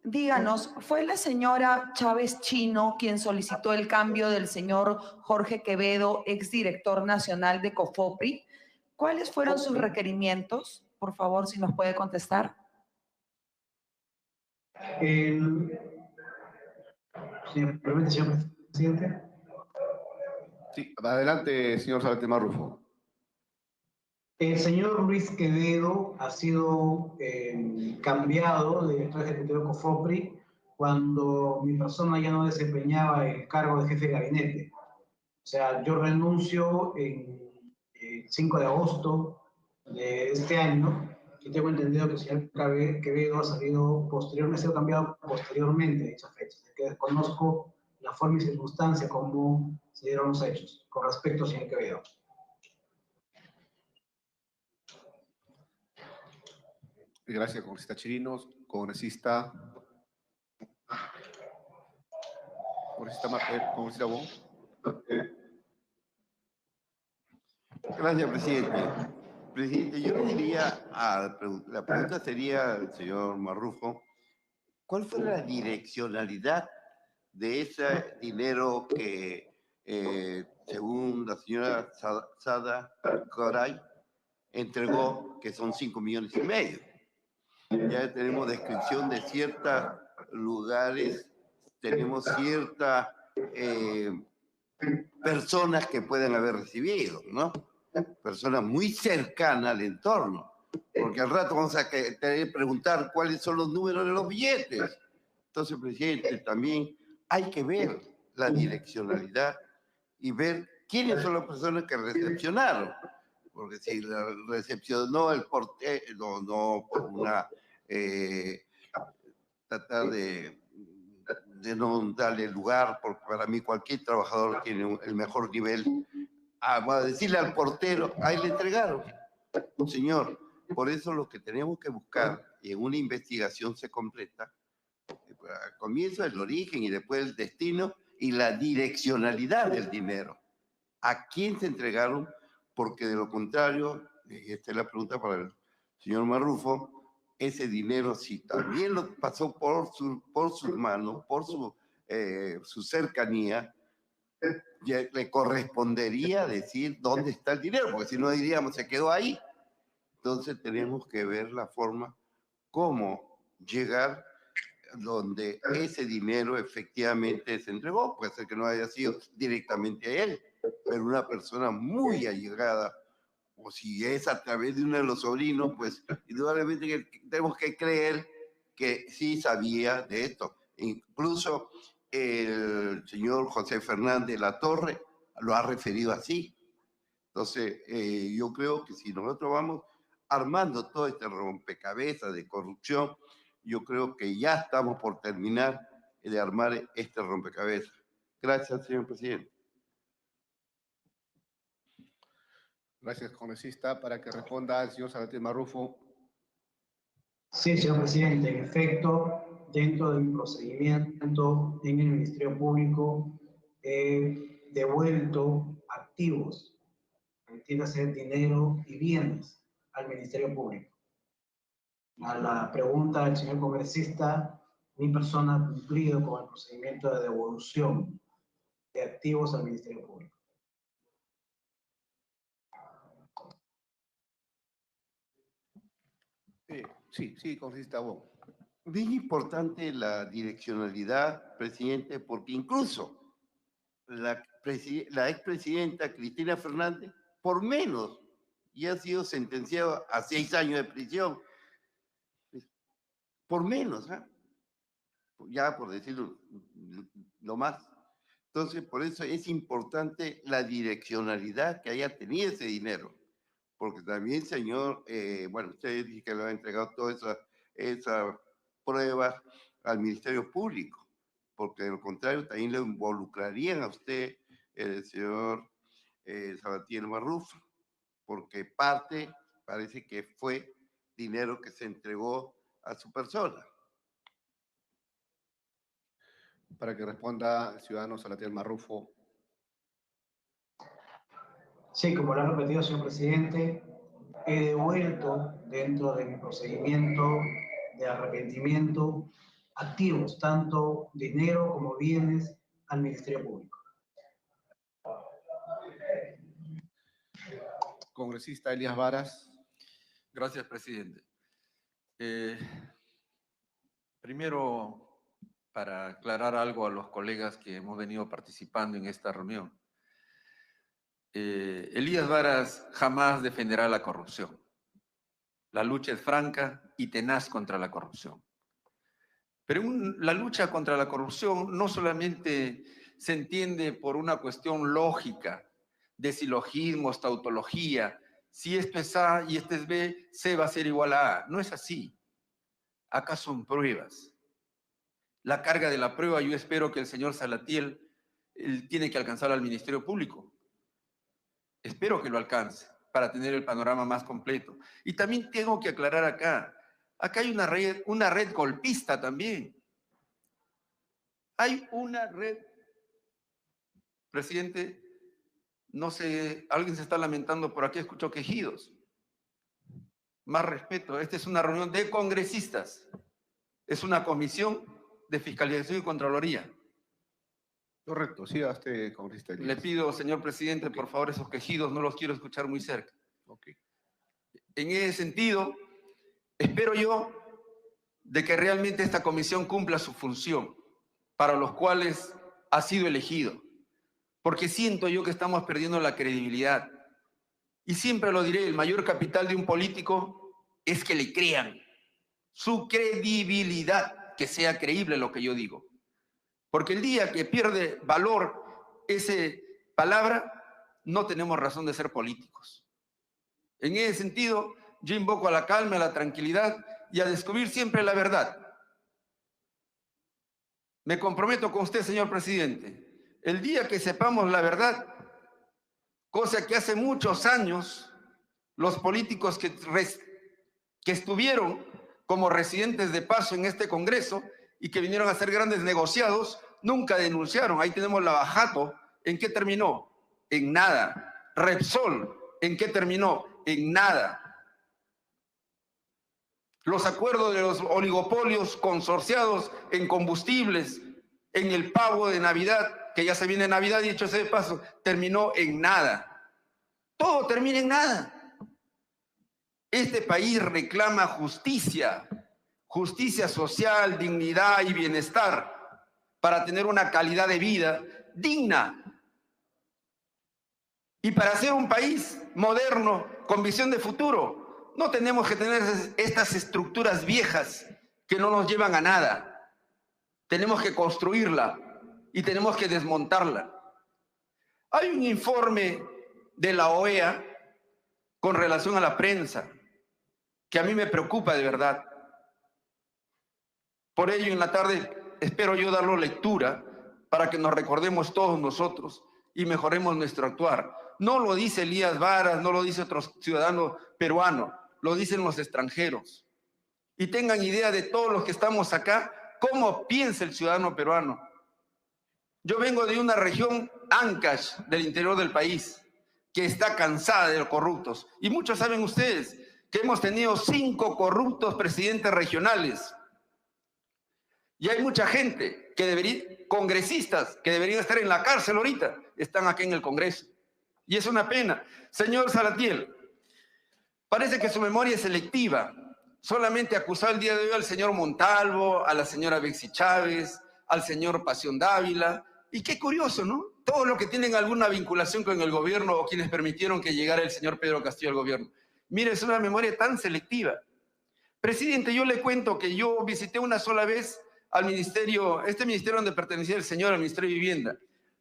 Díganos, ¿fue la señora Chávez Chino quien solicitó el cambio del señor Jorge Quevedo, exdirector nacional de COFOPRI? ¿Cuáles fueron sus requerimientos? Por favor, si nos puede contestar. Si me permite, señor presidente. Sí, adelante, señor Salatiel Marrufo. El señor Luis Quevedo ha sido cambiado de director ejecutivo de COFOPRI cuando mi persona ya no desempeñaba el cargo de jefe de gabinete. O sea, yo renuncio el 5 de agosto de este año y tengo entendido que el señor Quevedo ha salido posteriormente, ha sido cambiado posteriormente a dicha fecha. Así que desconozco la forma y circunstancia como se dieron los hechos con respecto al señor Quevedo. Gracias, congresista Chirinos. Congresista Wong. Gracias, presidente. Presidente, yo le diría, la pregunta sería al señor Marrufo, ¿cuál fue la direccionalidad de ese dinero que, según la señora Sada Goray, entregó, que son 5,5 millones? Ya tenemos descripción de ciertos lugares, tenemos ciertas personas que pueden haber recibido, ¿no? Personas muy cercanas al entorno, porque al rato vamos a tener que preguntar cuáles son los números de los billetes. Entonces, presidente, también hay que ver la direccionalidad y ver quiénes son las personas que recepcionaron, porque si la recepcionó el portero, no por una tratar de no darle lugar, porque para mí cualquier trabajador tiene el mejor nivel. Va a decirle al portero, ahí le entregaron. Señor, por eso lo que tenemos que buscar, y en una investigación se completa, al comienzo el origen y después el destino y la direccionalidad del dinero. ¿A quién se entregaron? Porque de lo contrario, y esta es la pregunta para el señor Marrufo, ese dinero, si también lo pasó por sus manos, por su cercanía, ya le correspondería decir dónde está el dinero, porque si no diríamos se quedó ahí. Entonces tenemos que ver la forma cómo llegar donde ese dinero efectivamente se entregó. Puede ser que no haya sido directamente a él, pero una persona muy allegada, o si es a través de uno de los sobrinos, pues indudablemente tenemos que creer que sí sabía de esto. Incluso el señor José Fernández Latorre lo ha referido así. Entonces, yo creo que si nosotros vamos armando todo este rompecabezas de corrupción. Yo creo que ya estamos por terminar de armar este rompecabezas. Gracias, señor presidente. Gracias, congresista. Para que responda el señor Salatiel Marrufo. Sí, señor presidente, en efecto, dentro de mi procedimiento en el Ministerio Público he devuelto activos, entiéndase dinero y bienes al Ministerio Público. A la pregunta del señor congresista, mi persona ha cumplido con el procedimiento de devolución de activos al Ministerio Público. Sí, congresista Wong. Bien importante la direccionalidad, presidente, porque incluso la expresidenta Cristina Fernández, por menos, ya ha sido sentenciada a 6 años de prisión. Por menos, ¿eh? Ya por decirlo lo más. Entonces, por eso es importante la direccionalidad que haya tenido ese dinero. Porque también, señor, bueno, usted dice que le ha entregado todas esas pruebas al Ministerio Público, porque de lo contrario también le involucrarían a usted, el señor Salatiel Marrufo, porque parte parece que fue dinero que se entregó a su persona. Para que responda el ciudadano Salatiel Marrufo. Sí, como lo ha repetido, señor presidente, he devuelto dentro de mi procedimiento de arrepentimiento activos, tanto dinero como bienes, al Ministerio Público. Congresista Elías Varas. Gracias, presidente. Primero, para aclarar algo a los colegas que hemos venido participando en esta reunión. Elías Varas jamás defenderá la corrupción. La lucha es franca y tenaz contra la corrupción. Pero la lucha contra la corrupción no solamente se entiende por una cuestión lógica, de silogismos, tautología. Si esto es A y esto es B, C va a ser igual a A. No es así. Acá son pruebas. La carga de la prueba, yo espero que el señor Salatiel tiene que alcanzar al Ministerio Público. Espero que lo alcance para tener el panorama más completo. Y también tengo que aclarar acá hay una red golpista también. Hay una red, presidente, no sé, alguien se está lamentando por aquí, escucho quejidos. Más respeto, esta es una reunión de congresistas. Es una comisión de fiscalización y contraloría. Correcto, siga usted, congresista Elías. Le pido, señor presidente, por favor, esos quejidos no los quiero escuchar muy cerca. En ese sentido, espero yo de que realmente esta comisión cumpla su función, para los cuales ha sido elegido. Porque siento yo que estamos perdiendo la credibilidad. Y siempre lo diré, el mayor capital de un político es que le crean. Su credibilidad, que sea creíble lo que yo digo. Porque el día que pierde valor esa palabra, no tenemos razón de ser políticos. En ese sentido, yo invoco a la calma, a la tranquilidad y a descubrir siempre la verdad. Me comprometo con usted, señor presidente. El día que sepamos la verdad, cosa que hace muchos años los políticos que estuvieron como residentes de paso en este Congreso y que vinieron a hacer grandes negociados, nunca denunciaron. Ahí tenemos Lavajato. ¿En qué terminó? En nada. Repsol, ¿en qué terminó? En nada. Los acuerdos de los oligopolios consorciados en combustibles, en el pago de Navidad, que ya se viene Navidad, y dicho sea de paso, terminó en nada. Todo termina en nada. Este país reclama justicia, justicia social, dignidad y bienestar para tener una calidad de vida digna. Y para ser un país moderno, con visión de futuro, no tenemos que tener estas estructuras viejas que no nos llevan a nada. Tenemos que construirla y tenemos que desmontarla. Hay un informe de la OEA con relación a la prensa que a mí me preocupa de verdad. Por ello, en la tarde espero yo darlo lectura para que nos recordemos todos nosotros y mejoremos nuestro actuar. No lo dice Elías Varas, no lo dice otro ciudadano peruano, lo dicen los extranjeros. Y tengan idea de todos los que estamos acá, cómo piensa el ciudadano peruano. Yo vengo de una región, Ancash, del interior del país, que está cansada de los corruptos. Y muchos saben ustedes que hemos tenido 5 corruptos presidentes regionales. Y hay mucha gente que debería, congresistas que deberían estar en la cárcel ahorita, están aquí en el Congreso. Y es una pena. Señor Salatiel, parece que su memoria es selectiva. Solamente acusó el día de hoy al señor Montalvo, a la señora Bexy Chávez, al señor Pasión Dávila. Y qué curioso, ¿no? Todos los que tienen alguna vinculación con el gobierno o quienes permitieron que llegara el señor Pedro Castillo al gobierno. Mire, es una memoria tan selectiva. Presidente, yo le cuento que yo visité una sola vez al ministerio, este ministerio donde pertenecía el señor, al Ministerio de Vivienda.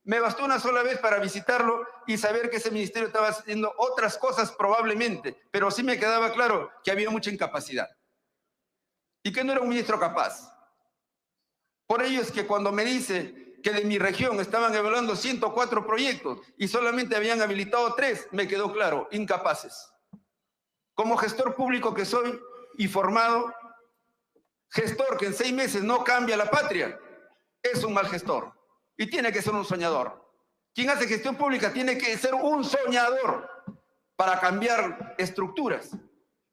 Me bastó una sola vez para visitarlo y saber que ese ministerio estaba haciendo otras cosas probablemente, pero sí me quedaba claro que había mucha incapacidad y que no era un ministro capaz. Por ello es que cuando me dice que de mi región estaban evaluando 104 proyectos y solamente habían habilitado 3, me quedó claro, incapaces. Como gestor público que soy y formado, gestor que en 6 meses no cambia la patria, es un mal gestor y tiene que ser un soñador. Quien hace gestión pública tiene que ser un soñador para cambiar estructuras,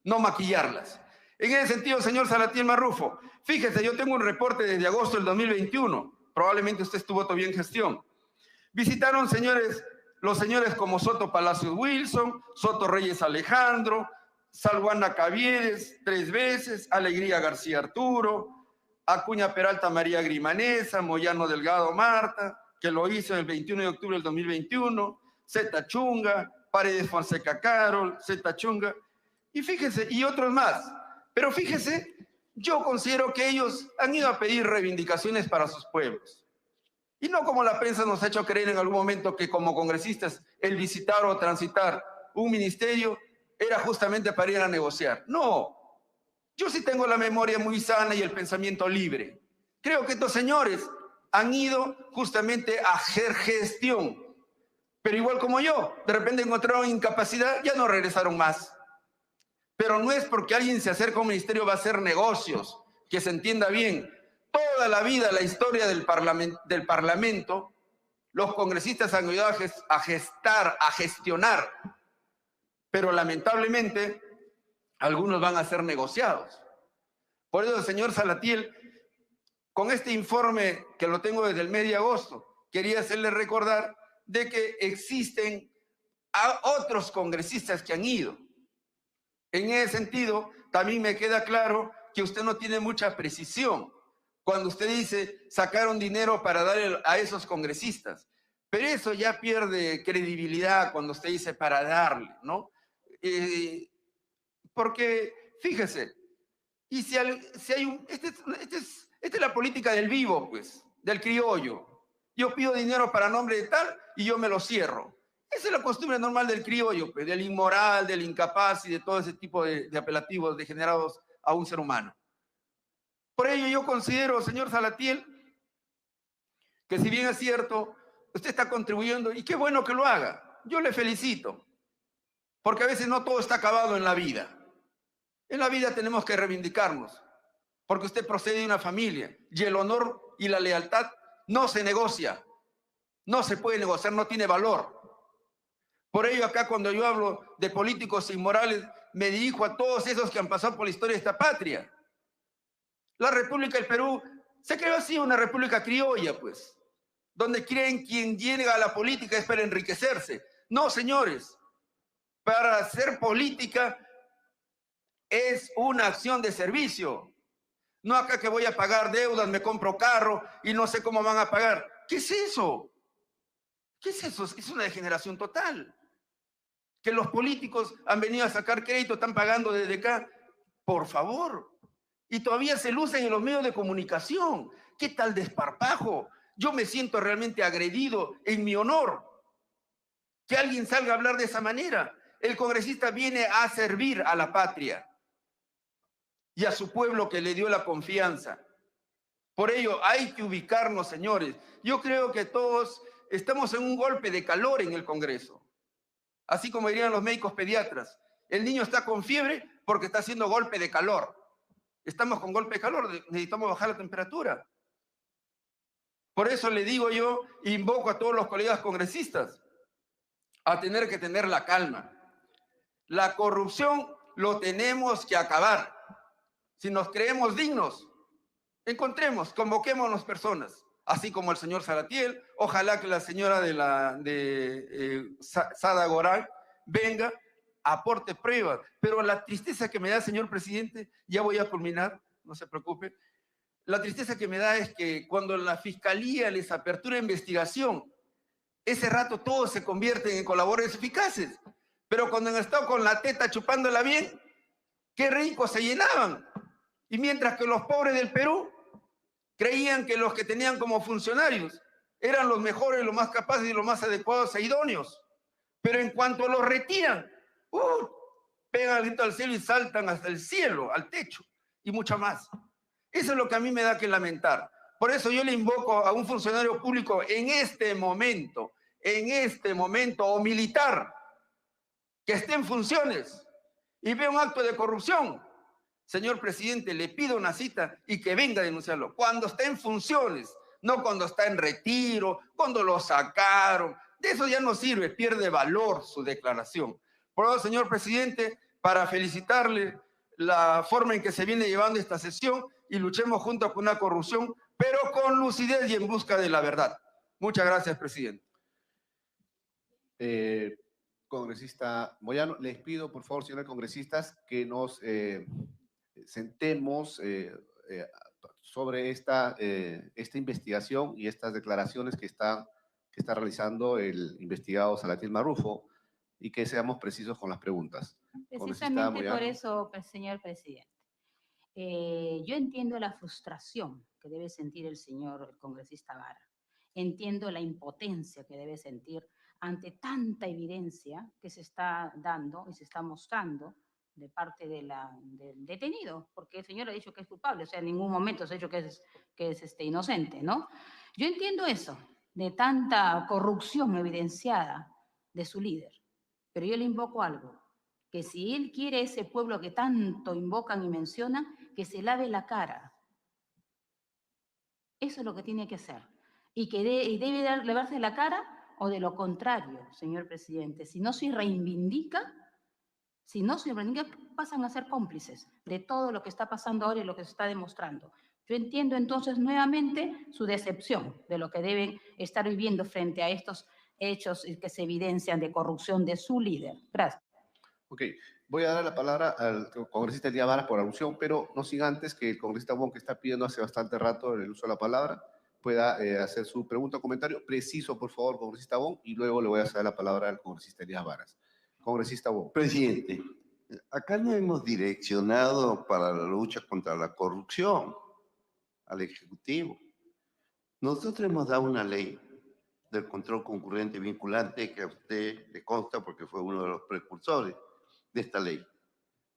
no maquillarlas. En ese sentido, señor Salatiel Marrufo, fíjese, yo tengo un reporte desde agosto del 2021, probablemente usted estuvo todavía en gestión. Visitaron los señores como Soto Palacios Wilson, Soto Reyes Alejandro, Salguana Cavieres 3 veces, Alegría García Arturo, Acuña Peralta María Grimanesa, Moyano Delgado Marta, que lo hizo el 21 de octubre del 2021, Zeta Chunga, Paredes Fonseca Carol, Zeta Chunga, y fíjese, y otros más. Pero fíjese, yo considero que ellos han ido a pedir reivindicaciones para sus pueblos. Y no como la prensa nos ha hecho creer en algún momento que como congresistas el visitar o transitar un ministerio era justamente para ir a negociar. No, yo sí tengo la memoria muy sana y el pensamiento libre. Creo que estos señores han ido justamente a hacer gestión. Pero igual como yo, de repente encontraron incapacidad, ya no regresaron más. Pero no es porque alguien se acerca a un ministerio va a hacer negocios, que se entienda bien. Toda la vida, la historia del Parlamento, los congresistas han ayudado a gestionar. Pero lamentablemente, algunos van a ser negociados. Por eso, señor Salatiel, con este informe que lo tengo desde el mes de agosto, quería hacerle recordar de que existen otros congresistas que han ido. En ese sentido, también me queda claro que usted no tiene mucha precisión cuando usted dice sacaron dinero para darle a esos congresistas. Pero eso ya pierde credibilidad cuando usted dice para darle, ¿no? Porque, fíjese, y si hay un... Esta es la política del vivo, pues, del criollo. Yo pido dinero para nombre de tal y yo me lo cierro. Esa es la costumbre normal del criollo, pues, del inmoral, del incapaz y de todo ese tipo de apelativos degenerados a un ser humano. Por ello yo considero, señor Salatiel, que si bien es cierto, usted está contribuyendo y qué bueno que lo haga. Yo le felicito. Porque a veces no todo está acabado en la vida. En la vida tenemos que reivindicarnos, porque usted procede de una familia y el honor y la lealtad no se negocia, no se puede negociar, no tiene valor. Por ello acá cuando yo hablo de políticos inmorales, me dirijo a todos esos que han pasado por la historia de esta patria. La República del Perú se creó así, una república criolla, pues, donde creen quien llega a la política es para enriquecerse. No, señores. Para hacer política es una acción de servicio. No acá que voy a pagar deudas, me compro carro y no sé cómo van a pagar. ¿Qué es eso? ¿Qué es eso? Es una degeneración total. Que los políticos han venido a sacar crédito, están pagando desde acá. Por favor. Y todavía se lucen en los medios de comunicación. ¿Qué tal desparpajo? Yo me siento realmente agredido en mi honor. Que alguien salga a hablar de esa manera. El congresista viene a servir a la patria. y a su pueblo que le dio la confianza. Por ello hay que ubicarnos, señores. Yo creo que todos estamos en un golpe de calor en el Congreso. Así como dirían los médicos pediatras, el niño está con fiebre porque está haciendo golpe de calor. Estamos con golpe de calor, necesitamos bajar la temperatura. Por eso le digo yo, invoco a todos los colegas congresistas a tener que tener la calma. La corrupción lo tenemos que acabar. Si nos creemos dignos, convoquémonos personas, así como el señor Salatiel, ojalá que la señora Sada Goray venga, aporte pruebas. Pero la tristeza que me da, señor presidente, ya voy a culminar, no se preocupe, la tristeza que me da es que cuando la fiscalía les apertura investigación, ese rato todos se convierten en colaboradores eficaces. Pero cuando han estado con la teta chupándola bien, qué rico se llenaban. Y mientras que los pobres del Perú creían que los que tenían como funcionarios eran los mejores, los más capaces y los más adecuados e idóneos. Pero en cuanto los retiran, pegan el grito al cielo y saltan hasta el cielo, al techo, y mucho más. Eso es lo que a mí me da que lamentar. Por eso yo le invoco a un funcionario público en este momento, o militar, que esté en funciones y vea un acto de corrupción. Señor presidente, le pido una cita y que venga a denunciarlo. Cuando está en funciones, no cuando está en retiro, cuando lo sacaron. De eso ya no sirve, pierde valor su declaración. Por eso, señor presidente, para felicitarle la forma en que se viene llevando esta sesión y luchemos juntos con una corrupción, pero con lucidez y en busca de la verdad. Muchas gracias, presidente. Congresista Moyano, les pido, por favor, señores congresistas, que nos sentemos sobre esta investigación y estas declaraciones que está realizando el investigado Salatiel Marrufo y que seamos precisos con las preguntas. Precisamente por eso, señor presidente. Yo entiendo la frustración que debe sentir el congresista Vara. Entiendo la impotencia que debe sentir ante tanta evidencia que se está dando y se está mostrando de parte del detenido, porque el señor ha dicho que es culpable, o sea, en ningún momento se ha dicho que es inocente, ¿no? Yo entiendo eso, de tanta corrupción evidenciada de su líder, pero yo le invoco algo, que si él quiere ese pueblo que tanto invocan y mencionan, que se lave la cara. Eso es lo que tiene que hacer. Y que debe lavarse la cara, o de lo contrario, señor presidente, si no se reivindica, pasan a ser cómplices de todo lo que está pasando ahora y lo que se está demostrando. Yo entiendo entonces nuevamente su decepción de lo que deben estar viviendo frente a estos hechos que se evidencian de corrupción de su líder. Gracias. Ok, voy a dar la palabra al congresista Elías Varas por alusión, pero no sin antes que el congresista Wong, que está pidiendo hace bastante rato el uso de la palabra, pueda hacer su pregunta o comentario preciso, por favor, congresista Wong, y luego le voy a ceder la palabra al congresista Elías Varas. Congresista Wong. Presidente, acá no hemos direccionado para la lucha contra la corrupción al Ejecutivo. Nosotros hemos dado una ley del control concurrente vinculante que a usted le consta porque fue uno de los precursores de esta ley.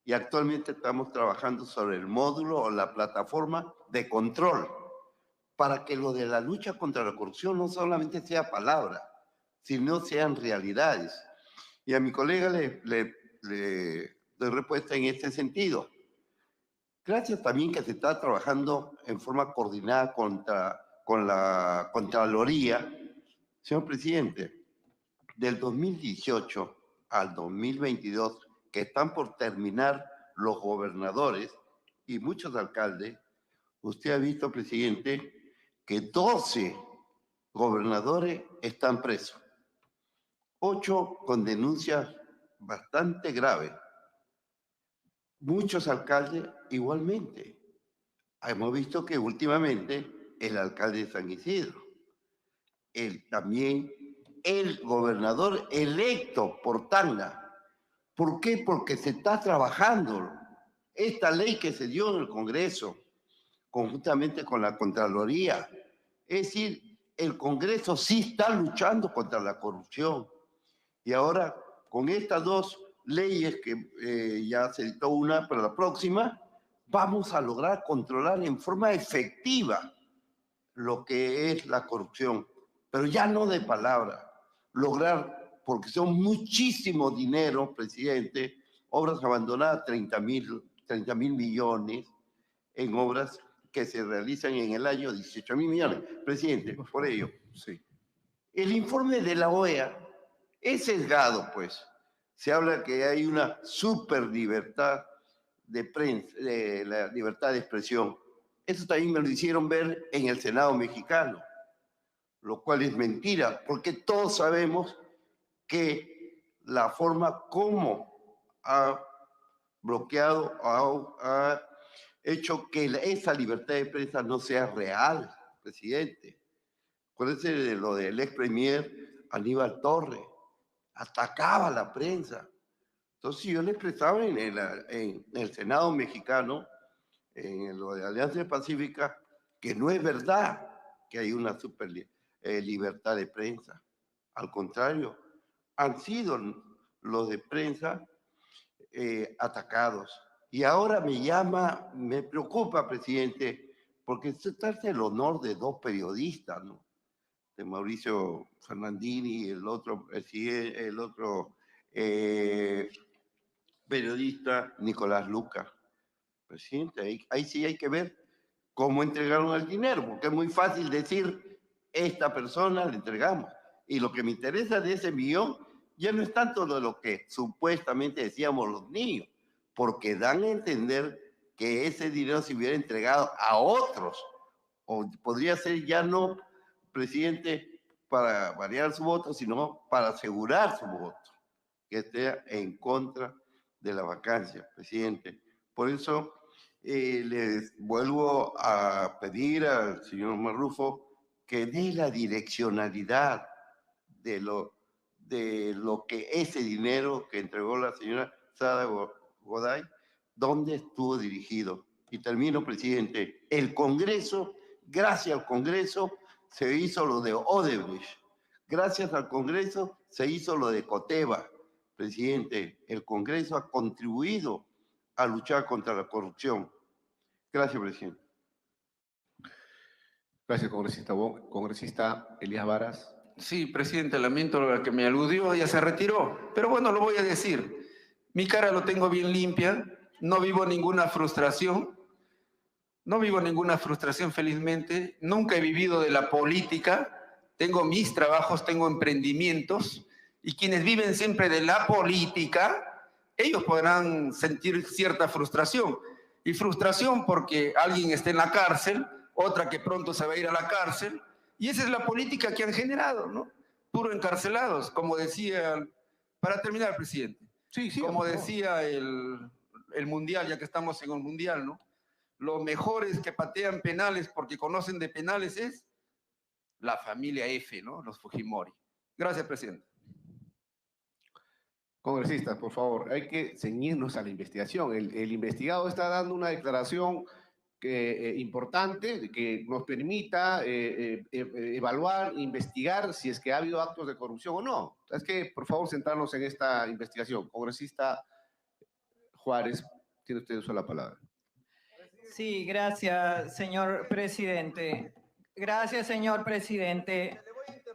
Y actualmente estamos trabajando sobre el módulo o la plataforma de control para que lo de la lucha contra la corrupción no solamente sea palabra, sino sean realidades. Y a mi colega le doy respuesta en este sentido. Gracias también que se está trabajando en forma coordinada con la Contraloría. Señor presidente, del 2018 al 2022, que están por terminar los gobernadores y muchos alcaldes, usted ha visto, presidente, que 12 gobernadores están presos. 8 con denuncias bastante graves. Muchos alcaldes igualmente. Hemos visto que últimamente el alcalde de San Isidro, también el gobernador electo por Tacna. ¿Por qué? Porque se está trabajando esta ley que se dio en el Congreso, conjuntamente con la Contraloría. Es decir, el Congreso sí está luchando contra la corrupción. Y ahora, con estas dos leyes que ya se dictó una para la próxima, vamos a lograr controlar en forma efectiva lo que es la corrupción, pero ya no de palabra, lograr, porque son muchísimo dinero, presidente, obras abandonadas, 30.000 millones en obras que se realizan en el año 18.000 millones. Presidente, por ello, Sí. el informe de la OEA es sesgado, pues. Se habla que hay una super libertad de prensa, de la libertad de expresión. Eso también me lo hicieron ver en el Senado mexicano, lo cual es mentira, porque todos sabemos que la forma como ha bloqueado, ha hecho que esa libertad de prensa no sea real, presidente. Acuérdense de lo del ex premier Aníbal Torres, atacaba a la prensa. Entonces yo le expresaba en el Senado mexicano, en lo de Alianza Pacífica, que no es verdad que hay una super libertad de prensa. Al contrario, han sido los de prensa atacados. Y ahora me preocupa, presidente, porque se trata el honor de dos periodistas, ¿no? De Mauricio Fernandini y el otro periodista Nicolás Luca. Presidente, ahí sí hay que ver cómo entregaron el dinero, porque es muy fácil decir, esta persona le entregamos. Y lo que me interesa de ese millón ya no es tanto lo que supuestamente decíamos los niños, porque dan a entender que ese dinero se hubiera entregado a otros, o podría ser ya no, presidente, para variar su voto, sino para asegurar su voto, que esté en contra de la vacancia, presidente. Por eso les vuelvo a pedir al señor Marrufo que dé la direccionalidad de lo que ese dinero que entregó la señora Sada Goday, dónde estuvo dirigido. Y termino, presidente. El Congreso, gracias al Congreso, se hizo lo de Odebrecht. Gracias al Congreso se hizo lo de Coteva. Presidente, el Congreso ha contribuido a luchar contra la corrupción. Gracias, presidente. Gracias, congresista. Congresista Elías Varas. Sí, presidente, lamento lo que me aludió, ya se retiró. Pero bueno, lo voy a decir. Mi cara lo tengo bien limpia, no vivo ninguna frustración. No vivo ninguna frustración, felizmente. Nunca he vivido de la política. Tengo mis trabajos, tengo emprendimientos. Y quienes viven siempre de la política, ellos podrán sentir cierta frustración. Y frustración porque alguien está en la cárcel, otra que pronto se va a ir a la cárcel. Y esa es la política que han generado, ¿no? Puro encarcelados, como decía, para terminar, presidente. Sí, como decía el Mundial, ya que estamos en el Mundial, ¿no? Los mejores que patean penales porque conocen de penales es la familia F, ¿no? Los Fujimori. Gracias, presidente. Congresistas, por favor, hay que ceñirnos a la investigación. El investigado está dando una declaración importante que nos permita evaluar, investigar si es que ha habido actos de corrupción o no. Es que, por favor, centrarnos en esta investigación. Congresista Juárez, tiene usted uso de la palabra. Sí, gracias, señor presidente. Gracias, señor presidente.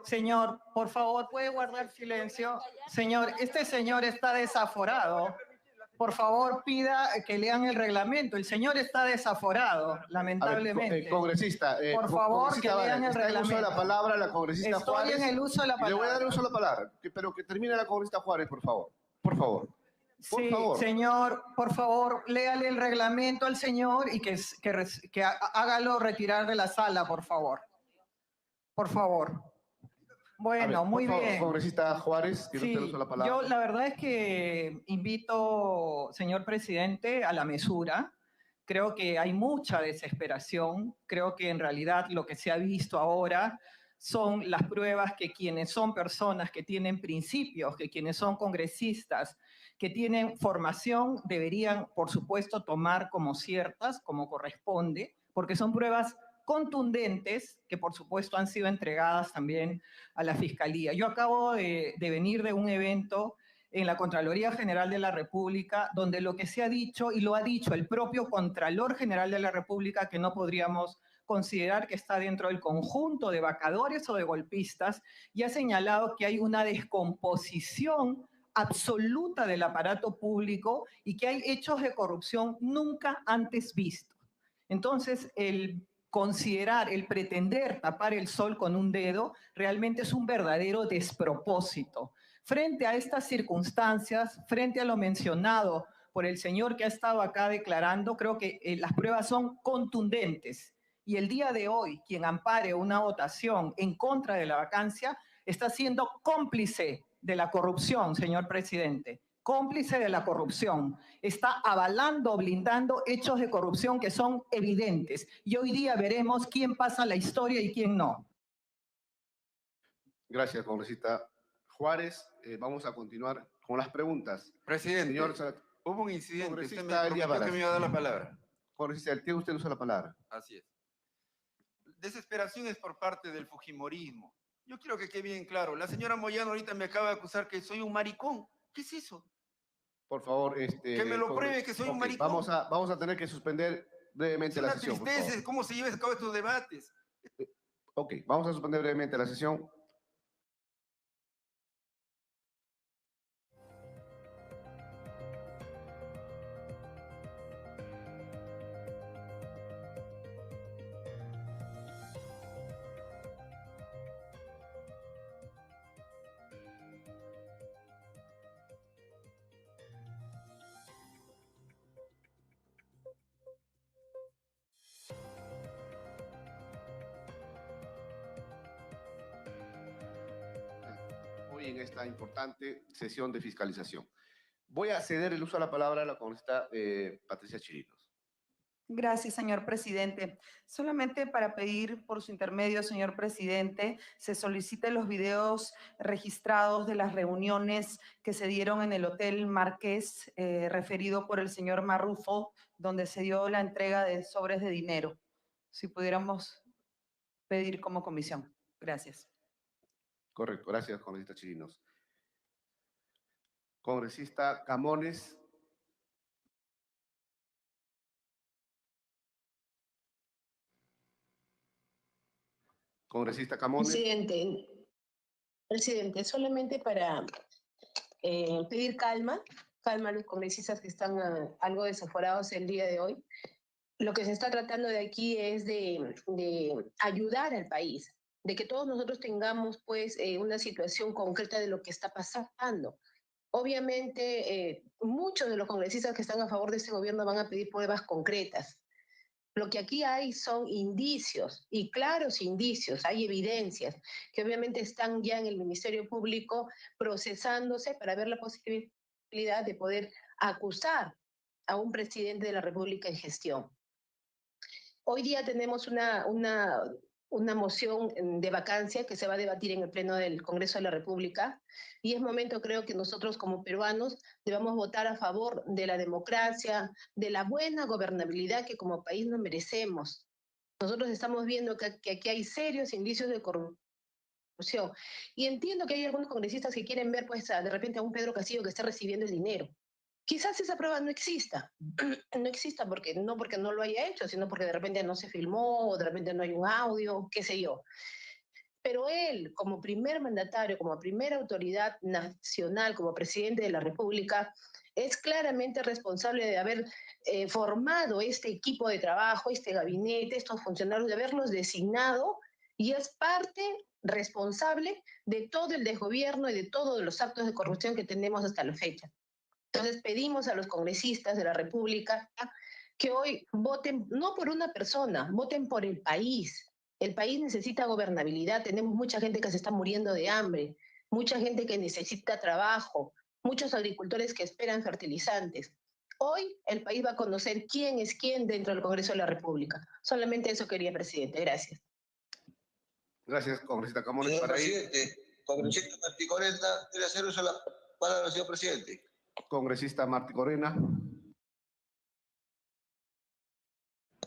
Señor, por favor, ¿puede guardar silencio? Señor, este señor está desaforado. Por favor, pida que lean el reglamento. El señor está desaforado, lamentablemente. A ver, congresista, por favor, que lean el reglamento. Está en uso de la palabra la congresista Juárez. Estoy en el uso de la palabra. Le voy a dar el uso de la palabra, pero que termine la congresista Juárez, por favor. Por favor. Sí, señor, por favor, léale el reglamento al señor y que hágalo retirar de la sala, por favor. Por favor. Bueno, muy bien. Congresista Juárez, tiene usted el uso de la palabra. Yo la verdad es que invito, señor presidente, a la mesura. Creo que hay mucha desesperación. Creo que en realidad lo que se ha visto ahora son las pruebas que quienes son personas que tienen principios, que quienes son congresistas, que tienen formación, deberían, por supuesto, tomar como ciertas, como corresponde, porque son pruebas contundentes que, por supuesto, han sido entregadas también a la Fiscalía. Yo acabo de venir de un evento en la Contraloría General de la República, donde lo que se ha dicho, y lo ha dicho el propio Contralor General de la República, que no podríamos considerar que está dentro del conjunto de vacadores o de golpistas, y ha señalado que hay una descomposición absoluta del aparato público y que hay hechos de corrupción nunca antes vistos. Entonces, el considerar, el pretender tapar el sol con un dedo, realmente es un verdadero despropósito. Frente a estas circunstancias, frente a lo mencionado por el señor que ha estado acá declarando, creo que las pruebas son contundentes. Y el día de hoy, quien ampare una votación en contra de la vacancia, está siendo cómplice de la corrupción, señor presidente. Cómplice de la corrupción. Está avalando, blindando hechos de corrupción que son evidentes. Y hoy día veremos quién pasa la historia y quién no. Gracias, congresista Juárez. Vamos a continuar con las preguntas. Presidente, Señor, hubo un incidente. Usted me congresista prometió Elías que me iba a dar la palabra. Congresista, el tiempo usted usa la palabra. Así es. Desesperaciones por parte del fujimorismo. Yo quiero que quede bien claro. La señora Moyano ahorita me acaba de acusar que soy un maricón. ¿Qué es eso? Por favor, que me lo pruebe que soy un maricón. Vamos a tener que suspender brevemente la sesión. Es una tristeza, ¿cómo se llevan a cabo estos debates? Ok, vamos a suspender brevemente la sesión. En esta importante sesión de fiscalización. Voy a ceder el uso de la palabra a la congresista Patricia Chirinos. Gracias, señor presidente. Solamente para pedir por su intermedio, señor presidente, se soliciten los videos registrados de las reuniones que se dieron en el Hotel Marqués, referido por el señor Marrufo, donde se dio la entrega de sobres de dinero. Si pudiéramos pedir como comisión. Gracias. Correcto, gracias, congresista Chirinos. Congresista Camones. Congresista Camones. Presidente, solamente para pedir calma a los congresistas que están algo desaforados el día de hoy. Lo que se está tratando de aquí es de ayudar al país, de que todos nosotros tengamos pues una situación concreta de lo que está pasando. Obviamente, muchos de los congresistas que están a favor de este gobierno van a pedir pruebas concretas. Lo que aquí hay son indicios, y claros indicios, hay evidencias que obviamente están ya en el Ministerio Público procesándose para ver la posibilidad de poder acusar a un presidente de la República en gestión. Hoy día tenemos una moción de vacancia que se va a debatir en el Pleno del Congreso de la República, y es momento, creo, que nosotros como peruanos debamos votar a favor de la democracia, de la buena gobernabilidad que como país nos merecemos. Nosotros estamos viendo que aquí hay serios indicios de corrupción, y entiendo que hay algunos congresistas que quieren ver pues de repente a un Pedro Castillo que esté recibiendo el dinero. Quizás esa prueba no exista, porque no lo haya hecho, sino porque de repente no se filmó, o de repente no hay un audio, qué sé yo. Pero él, como primer mandatario, como primera autoridad nacional, como presidente de la República, es claramente responsable de haber formado este equipo de trabajo, este gabinete, estos funcionarios, de haberlos designado, y es parte responsable de todo el desgobierno y de todos los actos de corrupción que tenemos hasta la fecha. Entonces pedimos a los congresistas de la República que hoy voten no por una persona, voten por el país. El país necesita gobernabilidad, tenemos mucha gente que se está muriendo de hambre, mucha gente que necesita trabajo, muchos agricultores que esperan fertilizantes. Hoy el país va a conocer quién es quién dentro del Congreso de la República. Solamente eso quería, presidente. Gracias. Gracias, congresista Camones. Señor presidente, congresista Martí Corena, quiere hacer uso de la palabra, señor presidente. Congresista Martí Corena.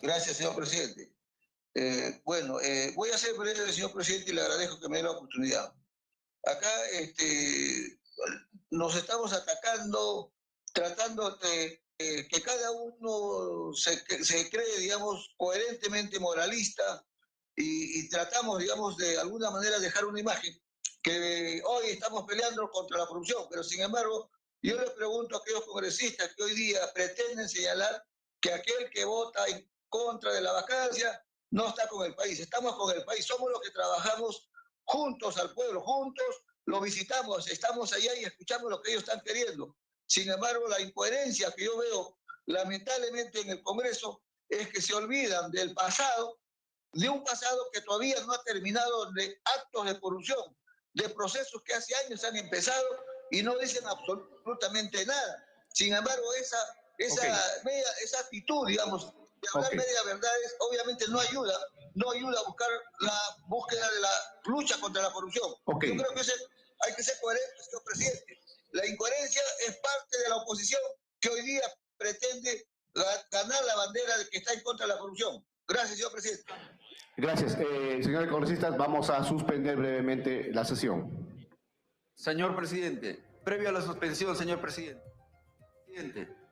Gracias, señor presidente. Voy a ser breve, señor presidente, y le agradezco que me dé la oportunidad. Acá, nos estamos atacando, tratando de que cada uno se cree, digamos, coherentemente moralista y tratamos, digamos, de alguna manera dejar una imagen que hoy estamos peleando contra la corrupción, pero sin embargo, yo les pregunto a aquellos congresistas que hoy día pretenden señalar que aquel que vota en contra de la vacancia no está con el país. Estamos con el país, somos los que trabajamos juntos al pueblo, juntos lo visitamos, estamos allá y escuchamos lo que ellos están queriendo. Sin embargo, la incoherencia que yo veo lamentablemente en el Congreso es que se olvidan del pasado, de un pasado que todavía no ha terminado, de actos de corrupción, de procesos que hace años han empezado y no dicen absolutamente nada. Sin embargo, esa actitud, digamos, de hablar media verdades, obviamente no ayuda a buscar la búsqueda de la lucha contra la corrupción. Yo creo que hay que ser coherentes, señor presidente. La incoherencia es parte de la oposición que hoy día pretende ganar la bandera de que está en contra de la corrupción. Gracias, señor presidente. Gracias. Señores congresistas, vamos a suspender brevemente la sesión. Señor presidente, previo a la suspensión, señor presidente. Presidente.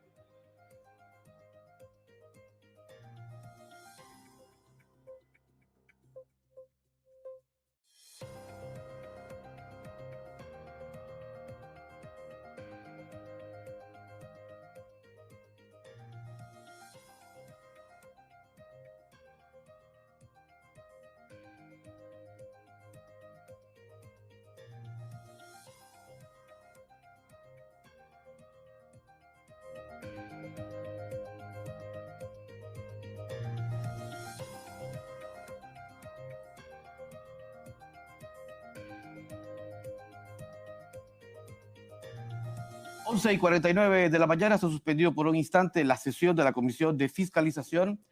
A 11:49 de la mañana se ha suspendido por un instante la sesión de la Comisión de Fiscalización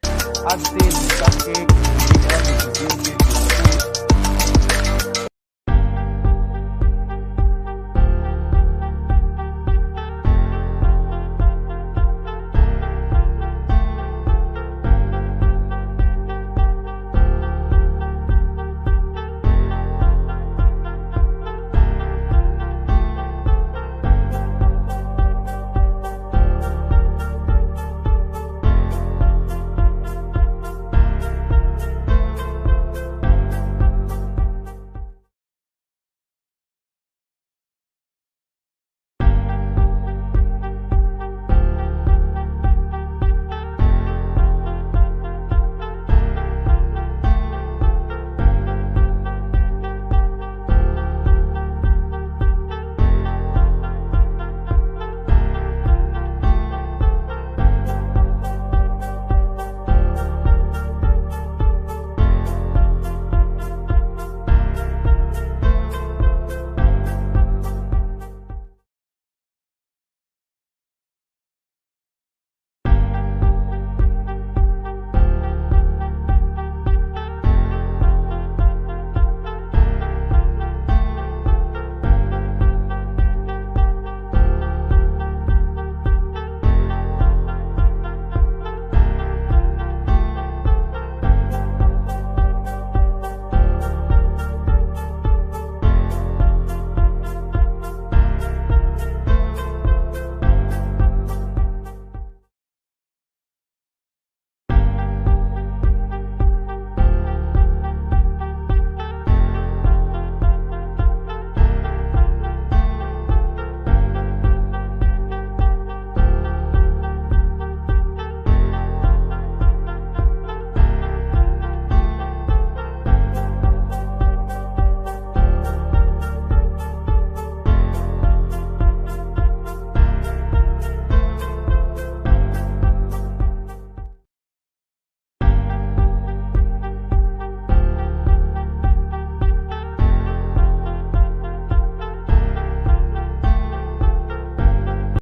ante el mensaje del presidente.